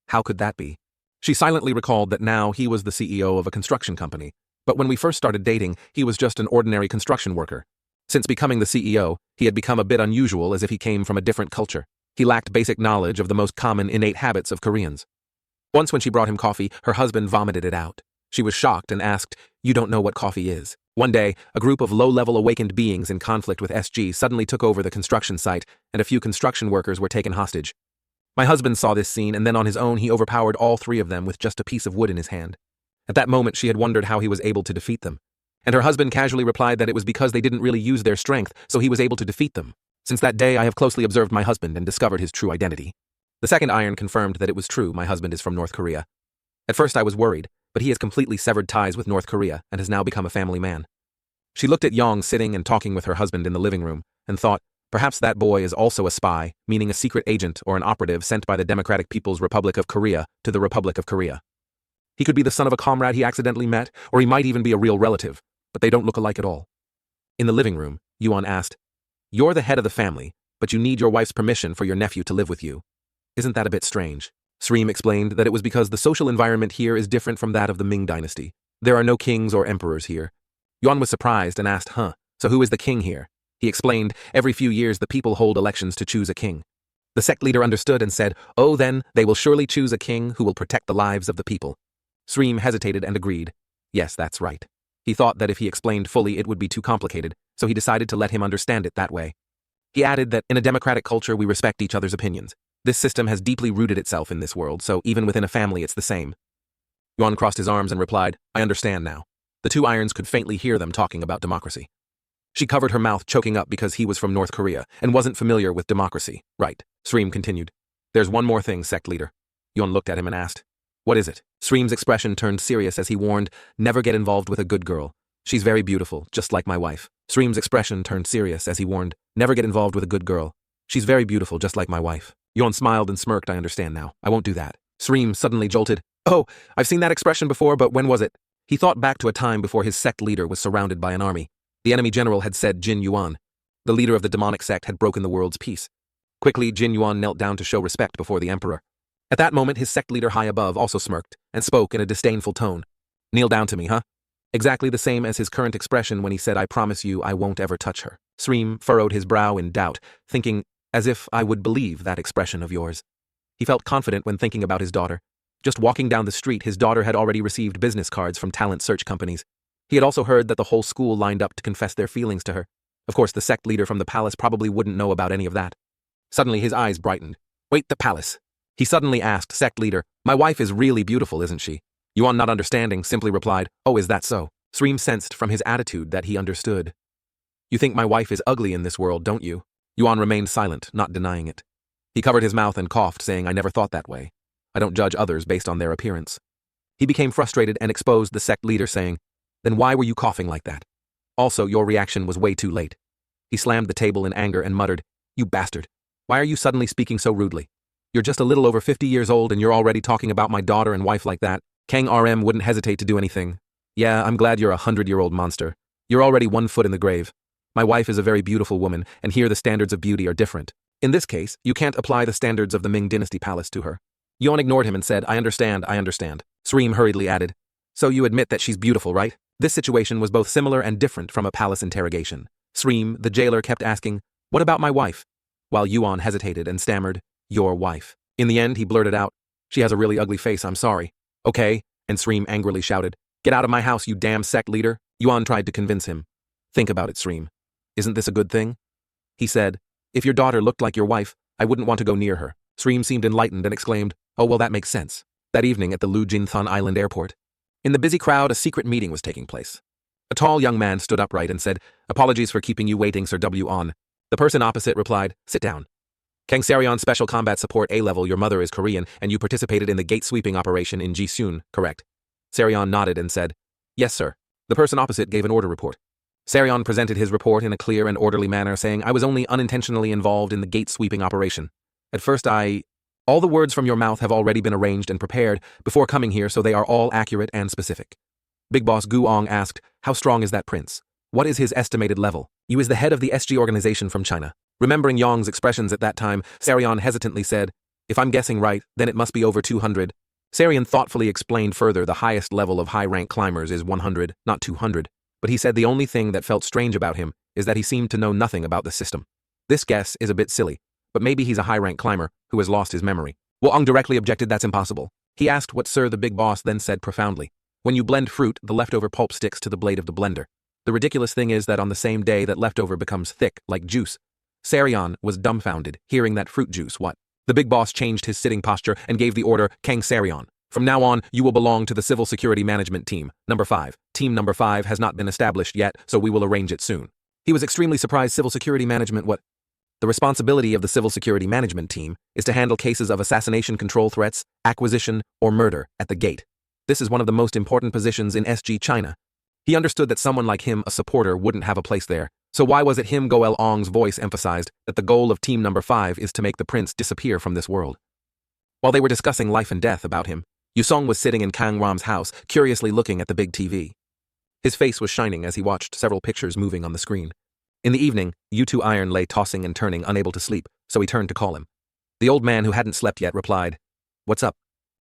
How could that be? She silently recalled that now he was the CEO of a construction company, but when we first started dating, he was just an ordinary construction worker. Since becoming the CEO, he had become a bit unusual, as if he came from a different culture. He lacked basic knowledge of the most common innate habits of Koreans. Once when she brought him coffee, her husband vomited it out. She was shocked and asked, "You don't know what coffee is?" One day, a group of low-level awakened beings in conflict with SG suddenly took over the construction site, and a few construction workers were taken hostage. My husband saw this scene, and then on his own he overpowered all three of them with just a piece of wood in his hand. At that moment she had wondered how he was able to defeat them. And her husband casually replied that it was because they didn't really use their strength, so he was able to defeat them. Since that day I have closely observed my husband and discovered his true identity. The second iron confirmed that it was true, my husband is from North Korea. At first I was worried, but he has completely severed ties with North Korea and has now become a family man. She looked at Yong sitting and talking with her husband in the living room, and thought, perhaps that boy is also a spy, meaning a secret agent or an operative sent by the Democratic People's Republic of Korea to the Republic of Korea. He could be the son of a comrade he accidentally met, or he might even be a real relative, but they don't look alike at all. In the living room, Yuan asked, "You're the head of the family, but you need your wife's permission for your nephew to live with you. Isn't that a bit strange?" Sreem explained that it was because the social environment here is different from that of the Ming dynasty. There are no kings or emperors here. Yuan was surprised and asked, "So who is the king here?" He explained, every few years the people hold elections to choose a king. The sect leader understood and said, "Oh, then, they will surely choose a king who will protect the lives of the people." Sreem hesitated and agreed. Yes, that's right. He thought that if he explained fully it would be too complicated, so he decided to let him understand it that way. He added that in a democratic culture we respect each other's opinions. This system has deeply rooted itself in this world, so even within a family it's the same. Yuan crossed his arms and replied, "I understand now." The two irons could faintly hear them talking about democracy. She covered her mouth, choking up because he was from North Korea and wasn't familiar with democracy. Right. Sreem continued. "There's one more thing, sect leader." Yuan looked at him and asked, "What is it?" Sreem's expression turned serious as he warned, "Never get involved with a good girl. She's very beautiful, just like my wife." Sreem's expression turned serious as he warned, "Never get involved with a good girl. She's very beautiful, just like my wife." Yuan smiled and smirked. "I understand now. I won't do that." Sreem suddenly jolted. "Oh, I've seen that expression before, but when was it?" He thought back to a time before his sect leader was surrounded by an army. The enemy general had said Jin Yuan. The leader of the demonic sect had broken the world's peace. Quickly, Jin Yuan knelt down to show respect before the emperor. At that moment, his sect leader high above also smirked and spoke in a disdainful tone. Kneel down to me, huh? Exactly the same as his current expression when he said, I promise you I won't ever touch her. Sreem furrowed his brow in doubt, thinking, as if I would believe that expression of yours. He felt confident when thinking about his daughter. Just walking down the street, his daughter had already received business cards from talent search companies. He had also heard that the whole school lined up to confess their feelings to her. Of course, the sect leader from the palace probably wouldn't know about any of that. Suddenly, his eyes brightened. Wait, the palace? He suddenly asked sect leader, my wife is really beautiful, isn't she? Yuan, not understanding, simply replied, oh, is that so? Sreem sensed from his attitude that he understood. You think my wife is ugly in this world, don't you? Yuan remained silent, not denying it. He covered his mouth and coughed, saying, I never thought that way. I don't judge others based on their appearance. He became frustrated and exposed the sect leader, saying, then why were you coughing like that? Also, your reaction was way too late. He slammed the table in anger and muttered, you bastard. Why are you suddenly speaking so rudely? You're just a little over 50 years old and you're already talking about my daughter and wife like that. Kang RM wouldn't hesitate to do anything. Yeah, I'm glad you're a 100-year-old monster. You're already 1 foot in the grave. My wife is a very beautiful woman, and here the standards of beauty are different. In this case, you can't apply the standards of the Ming Dynasty palace to her. Yuan ignored him and said, I understand. Sreem hurriedly added, so you admit that she's beautiful, right? This situation was both similar and different from a palace interrogation. Sreem, the jailer, kept asking, what about my wife? While Yuan hesitated and stammered, your wife. In the end, he blurted out, she has a really ugly face, I'm sorry. Okay, and Sreem angrily shouted, get out of my house, you damn sect leader. Yuan tried to convince him. Think about it, Sreem. Isn't this a good thing? He said, if your daughter looked like your wife, I wouldn't want to go near her. Sreem seemed enlightened and exclaimed, oh well, that makes sense. That evening at the Lu Jinthan Island airport. In the busy crowd, a secret meeting was taking place. A tall young man stood upright and said, apologies for keeping you waiting, Sir W. On. The person opposite replied, sit down. Kang Saryon Special Combat Support A-Level, your mother is Korean, and you participated in the gate sweeping operation in Jisun, correct? Saryon nodded and said, yes, sir. The person opposite gave an order report. Saryon presented his report in a clear and orderly manner, saying, I was only unintentionally involved in the gate sweeping operation. At first all the words from your mouth have already been arranged and prepared before coming here, so they are all accurate and specific. Big Boss Guong asked, how strong is that prince? What is his estimated level? You is the head of the SG organization from China. Remembering Yong's expressions at that time, Saryon hesitantly said, if I'm guessing right, then it must be over 200. Saryon thoughtfully explained further the highest level of high-rank climbers is 100, not 200, but he said the only thing that felt strange about him is that he seemed to know nothing about the system. This guess is a bit silly, but maybe he's a high-rank climber who has lost his memory. Wong directly objected that's impossible. He asked what Sir the Big Boss then said profoundly. When you blend fruit, the leftover pulp sticks to the blade of the blender. The ridiculous thing is that on the same day that leftover becomes thick, like juice. Saryon was dumbfounded, hearing that fruit juice, what? The Big Boss changed his sitting posture and gave the order, Kang Saryon. From now on, you will belong to the Civil Security Management Team, number 5. Team number 5 has not been established yet, so we will arrange it soon. He was extremely surprised. Civil Security Management, what? The responsibility of the Civil Security Management Team is to handle cases of assassination control threats, acquisition, or murder at the gate. This is one of the most important positions in SG China. He understood that someone like him, a supporter, wouldn't have a place there. So why was it him? Goel Ong's voice emphasized that the goal of Team number 5 is to make the prince disappear from this world. While they were discussing life and death about him, Yusong was sitting in Kang Ram's house, curiously looking at the big TV. His face was shining as he watched several pictures moving on the screen. In the evening, Yu2 Iron lay tossing and turning, unable to sleep, so he turned to call him. The old man, who hadn't slept yet, replied, what's up?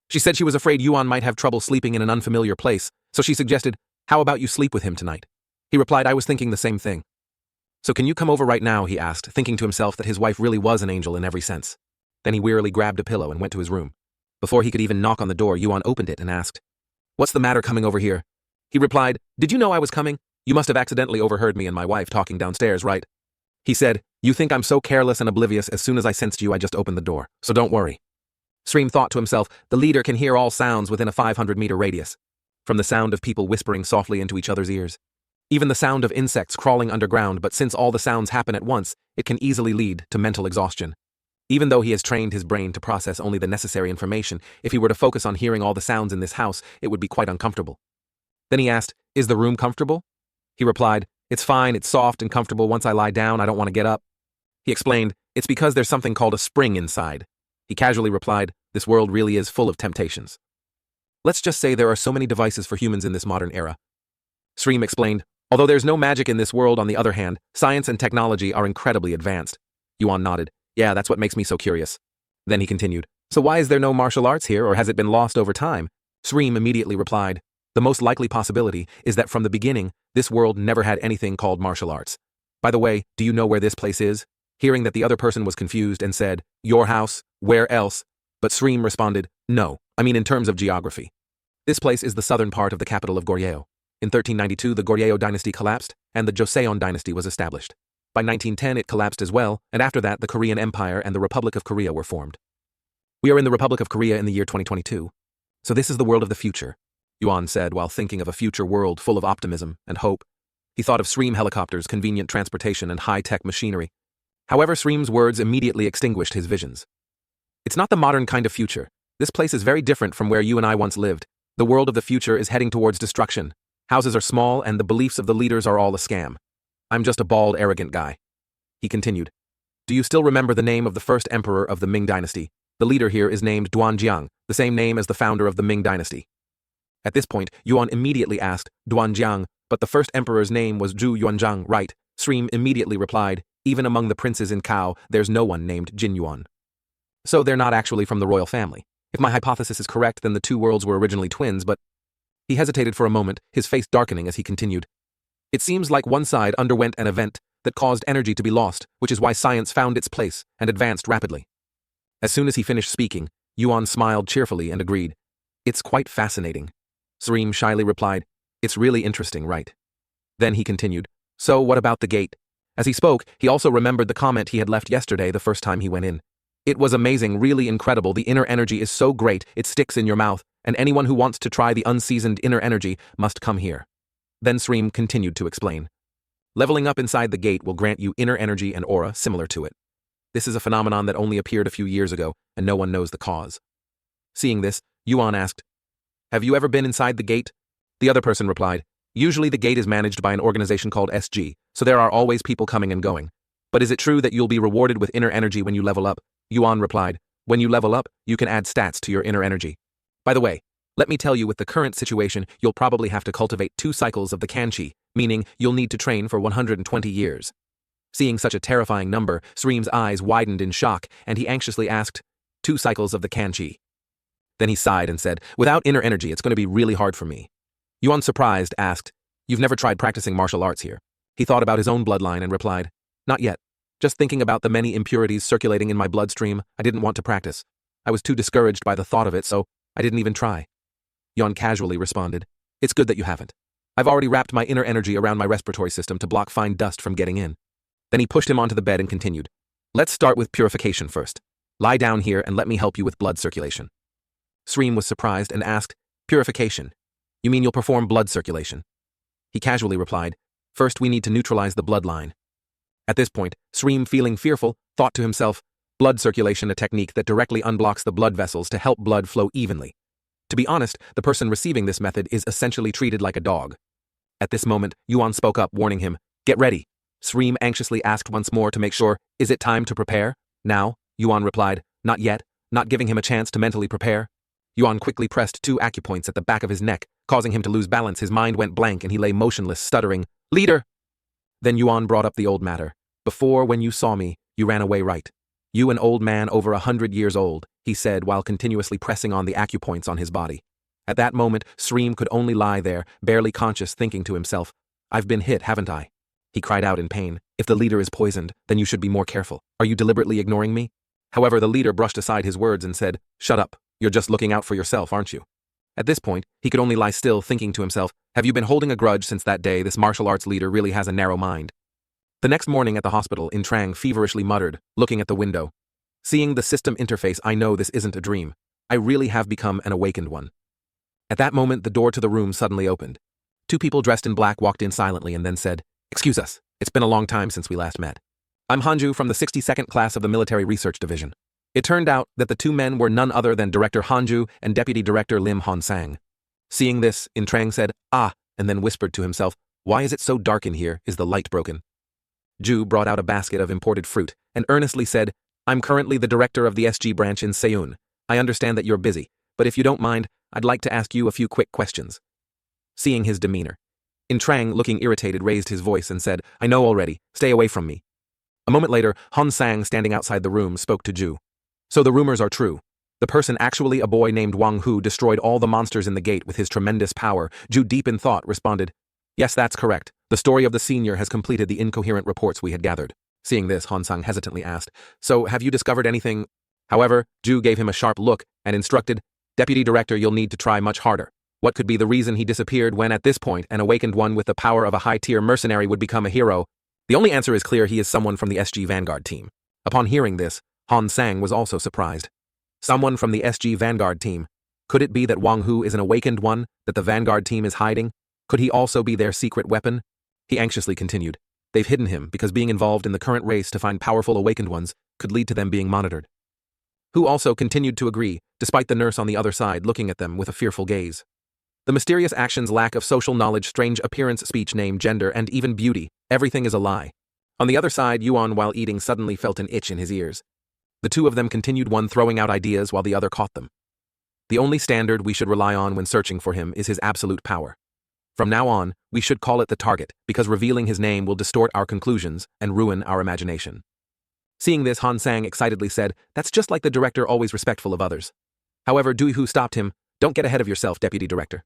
She said she was afraid Yuan might have trouble sleeping in an unfamiliar place, so she suggested, how about you sleep with him tonight? He replied, I was thinking the same thing. So can you come over right now, he asked, thinking to himself that his wife really was an angel in every sense. Then he wearily grabbed a pillow and went to his room. Before he could even knock on the door, Yuan opened it and asked, what's the matter coming over here? He replied, did you know I was coming? You must have accidentally overheard me and my wife talking downstairs, right? He said, you think I'm so careless and oblivious. As soon as I sensed you, I just opened the door, so don't worry. Sreem thought to himself, the leader can hear all sounds within a 500-meter radius. From the sound of people whispering softly into each other's ears. Even the sound of insects crawling underground, but since all the sounds happen at once, it can easily lead to mental exhaustion. Even though he has trained his brain to process only the necessary information, if he were to focus on hearing all the sounds in this house, it would be quite uncomfortable. Then he asked, is the room comfortable? He replied, it's fine, it's soft and comfortable. Once I lie down, I don't want to get up. He explained, it's because there's something called a spring inside. He casually replied, this world really is full of temptations. Let's just say there are so many devices for humans in this modern era. Sreem explained, Although there's no magic in this world, on the other hand, science and technology are incredibly advanced. Yuan nodded. Yeah, that's what makes me so curious. Then he continued. So why is there no martial arts here, or has it been lost over time? Sreem immediately replied. The most likely possibility is that from the beginning, this world never had anything called martial arts. By the way, do you know where this place is? Hearing that the other person was confused and said, Your house, where else? But Sreem responded, No, I mean in terms of geography. This place is the southern part of the capital of Goryeo. In 1392, the Goryeo dynasty collapsed, and the Joseon dynasty was established. By 1910, it collapsed as well, and after that, the Korean Empire and the Republic of Korea were formed. We are in the Republic of Korea in the year 2022. So this is the world of the future, Yuan said while thinking of a future world full of optimism and hope. He thought of Sreem helicopters, convenient transportation, and high-tech machinery. However, Sreem's words immediately extinguished his visions. It's not the modern kind of future. This place is very different from where you and I once lived. The world of the future is heading towards destruction. Houses are small, and the beliefs of the leaders are all a scam. I'm just a bald, arrogant guy. He continued. Do you still remember the name of the first emperor of the Ming dynasty? The leader here is named Duanjiang, the same name as the founder of the Ming dynasty. At this point, Yuan immediately asked, Duanjiang, but the first emperor's name was Zhu Yuanzhang, right? Sreem immediately replied, even among the princes in Cao, there's no one named Jin Yuan. So they're not actually from the royal family. If my hypothesis is correct, then the two worlds were originally twins, but... He hesitated for a moment, his face darkening as he continued. It seems like one side underwent an event that caused energy to be lost, which is why science found its place and advanced rapidly. As soon as he finished speaking, Yuan smiled cheerfully and agreed. It's quite fascinating. Sreem shyly replied, It's really interesting, right? Then he continued, So what about the gate? As he spoke, he also remembered the comment he had left yesterday the first time he went in. It was amazing, really incredible. The inner energy is so great, it sticks in your mouth, and anyone who wants to try the unseasoned inner energy must come here. Then Sreem continued to explain. Leveling up inside the gate will grant you inner energy and aura similar to it. This is a phenomenon that only appeared a few years ago, and no one knows the cause. Seeing this, Yuan asked, Have you ever been inside the gate? The other person replied, Usually the gate is managed by an organization called SG, so there are always people coming and going. But is it true that you'll be rewarded with inner energy when you level up? Yuan replied, When you level up, you can add stats to your inner energy. By the way, let me tell you, with the current situation, you'll probably have to cultivate 2 cycles of the kanchi, meaning you'll need to train for 120 years. Seeing such a terrifying number, Sreem's eyes widened in shock, and he anxiously asked, 2 cycles of the kanchi. Then he sighed and said, Without inner energy, it's going to be really hard for me. Yuan, surprised, asked, You've never tried practicing martial arts here? He thought about his own bloodline and replied, Not yet. Just thinking about the many impurities circulating in my bloodstream, I didn't want to practice. I was too discouraged by the thought of it, so I didn't even try. Yuan casually responded, It's good that you haven't. I've already wrapped my inner energy around my respiratory system to block fine dust from getting in. Then he pushed him onto the bed and continued, Let's start with purification first. Lie down here and let me help you with blood circulation. Sreem was surprised and asked, Purification? You mean you'll perform blood circulation? He casually replied, First we need to neutralize the bloodline. At this point, Sreem, feeling fearful, thought to himself, blood circulation, a technique that directly unblocks the blood vessels to help blood flow evenly. To be honest, the person receiving this method is essentially treated like a dog. At this moment, Yuan spoke up, warning him, Get ready. Sreem anxiously asked once more to make sure, Is it time to prepare? Now? Yuan replied, Not yet, not giving him a chance to mentally prepare. Yuan quickly pressed 2 acupoints at the back of his neck, causing him to lose balance. His mind went blank and he lay motionless, stuttering, Leader! Then Yuan brought up the old matter. Before, when you saw me, you ran away, right? You, an old man over 100 years old, he said while continuously pressing on the acupoints on his body. At that moment, Sreem could only lie there, barely conscious, thinking to himself, I've been hit, haven't I? He cried out in pain, If the leader is poisoned, then you should be more careful. Are you deliberately ignoring me? However, the leader brushed aside his words and said, Shut up. You're just looking out for yourself, aren't you? At this point, he could only lie still, thinking to himself, Have you been holding a grudge since that day? This martial arts leader really has a narrow mind. The next morning at the hospital, Trang feverishly muttered, looking at the window. Seeing the system interface, I know this isn't a dream. I really have become an awakened one. At that moment, the door to the room suddenly opened. 2 people dressed in black walked in silently and then said, Excuse us, it's been a long time since we last met. I'm Hanju from the 62nd class of the Military Research Division. It turned out that the 2 men were none other than Director Hanju and Deputy Director Lim Honsang. Seeing this, Trang said, Ah, and then whispered to himself, Why is it so dark in here? Is the light broken? Ju brought out a basket of imported fruit and earnestly said, I'm currently the director of the SG branch in Seoul. I understand that you're busy, but if you don't mind, I'd like to ask you a few quick questions. Seeing his demeanor, Trang, looking irritated, raised his voice and said, I know already, stay away from me. A moment later, Han Sang, standing outside the room, spoke to Ju. So the rumors are true. The person, actually a boy named Wang Hu, destroyed all the monsters in the gate with his tremendous power. Ju, deep in thought, responded, Yes, that's correct. The story of the senior has completed the incoherent reports we had gathered. Seeing this, Han Sang hesitantly asked, So, have you discovered anything? However, Ju gave him a sharp look and instructed, Deputy Director, you'll need to try much harder. What could be the reason he disappeared when, at this point, an awakened one with the power of a high-tier mercenary would become a hero? The only answer is clear: he is someone from the SG Vanguard team. Upon hearing this, Han Sang was also surprised. Someone from the SG Vanguard team. Could it be that Wang Hu is an awakened one that the Vanguard team is hiding? Could he also be their secret weapon? He anxiously continued. They've hidden him because being involved in the current race to find powerful awakened ones could lead to them being monitored. Hu also continued to agree, despite the nurse on the other side looking at them with a fearful gaze. The mysterious actions, lack of social knowledge, strange appearance, speech, name, gender, and even beauty, everything is a lie. On the other side, Yuan, while eating, suddenly felt an itch in his ears. The two of them continued, one throwing out ideas while the other caught them. The only standard we should rely on when searching for him is his absolute power. From now on, we should call it the target, because revealing his name will distort our conclusions and ruin our imagination. Seeing this, Han Sang excitedly said, That's just like the director, always respectful of others. However, Dui Hu stopped him. Don't get ahead of yourself, Deputy Director.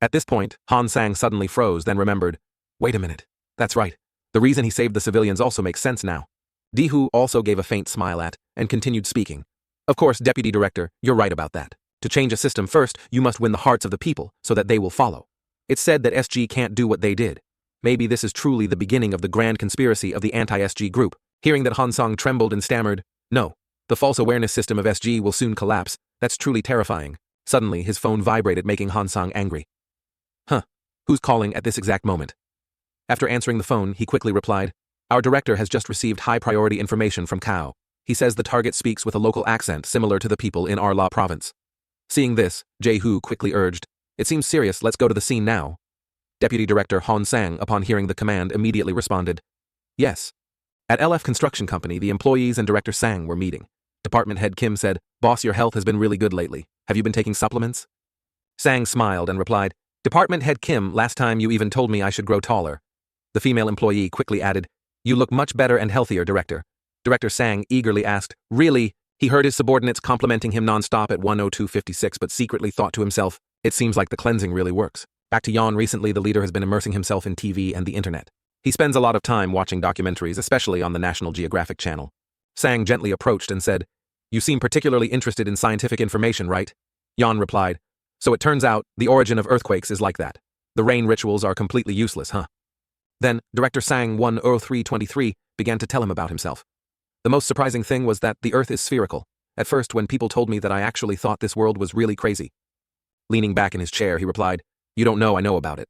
At this point, Han Sang suddenly froze, then remembered, Wait a minute. That's right. The reason he saved the civilians also makes sense now. Di Hu also gave a faint smile and continued speaking. Of course, Deputy Director, you're right about that. To change a system first, you must win the hearts of the people so that they will follow. It's said that SG can't do what they did. Maybe this is truly the beginning of the grand conspiracy of the anti-SG group. Hearing that, Han Sang trembled and stammered, No, the false awareness system of SG will soon collapse. That's truly terrifying. Suddenly, his phone vibrated, making Han Sang angry. Who's calling at this exact moment? After answering the phone, he quickly replied, Our director has just received high-priority information from Cao. He says the target speaks with a local accent similar to the people in Arla province. Seeing this, Jae-Hu quickly urged, It seems serious, let's go to the scene now. Deputy Director Han Sang, upon hearing the command, immediately responded, Yes. At LF Construction Company, the employees and Director Sang were meeting. Department Head Kim said, Boss, your health has been really good lately. Have you been taking supplements? Sang smiled and replied, Department Head Kim, last time you even told me I should grow taller. The female employee quickly added, You look much better and healthier, Director. Director Sang eagerly asked, Really? He heard his subordinates complimenting him non-stop at 102:56, but secretly thought to himself, It seems like the cleansing really works. Back to Yan, recently the leader has been immersing himself in TV and the internet. He spends a lot of time watching documentaries, especially on the National Geographic Channel. Sang gently approached and said, You seem particularly interested in scientific information, right? Yan replied, So it turns out, the origin of earthquakes is like that. The rain rituals are completely useless, huh? Then, Director Sang 10323 began to tell him about himself. The most surprising thing was that the Earth is spherical. At first, when people told me that, I actually thought this world was really crazy. Leaning back in his chair, he replied, You don't know, I know about it.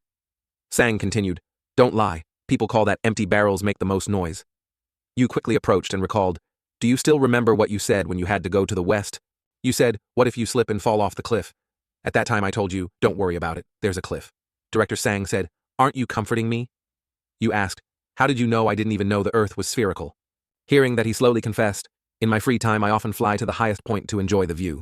Sang continued, Don't lie. People call that empty barrels make the most noise. You quickly approached and recalled, Do you still remember what you said when you had to go to the west? You said, What if you slip and fall off the cliff? At that time I told you, Don't worry about it, there's a cliff. Director Sang said, Aren't you comforting me? You asked, How did you know I didn't even know the Earth was spherical? Hearing that, he slowly confessed, In my free time I often fly to the highest point to enjoy the view.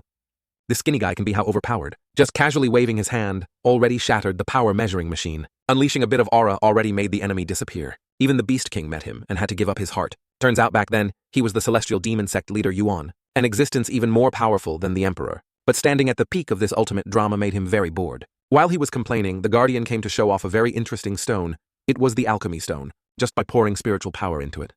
This skinny guy can be how overpowered. Just casually waving his hand already shattered the power measuring machine. Unleashing a bit of aura already made the enemy disappear. Even the Beast King met him and had to give up his heart. Turns out back then, he was the celestial demon sect leader Yuan, an existence even more powerful than the Emperor. But standing at the peak of this ultimate drama made him very bored. While he was complaining, the Guardian came to show off a very interesting stone. It was the alchemy stone. Just by pouring spiritual power into it,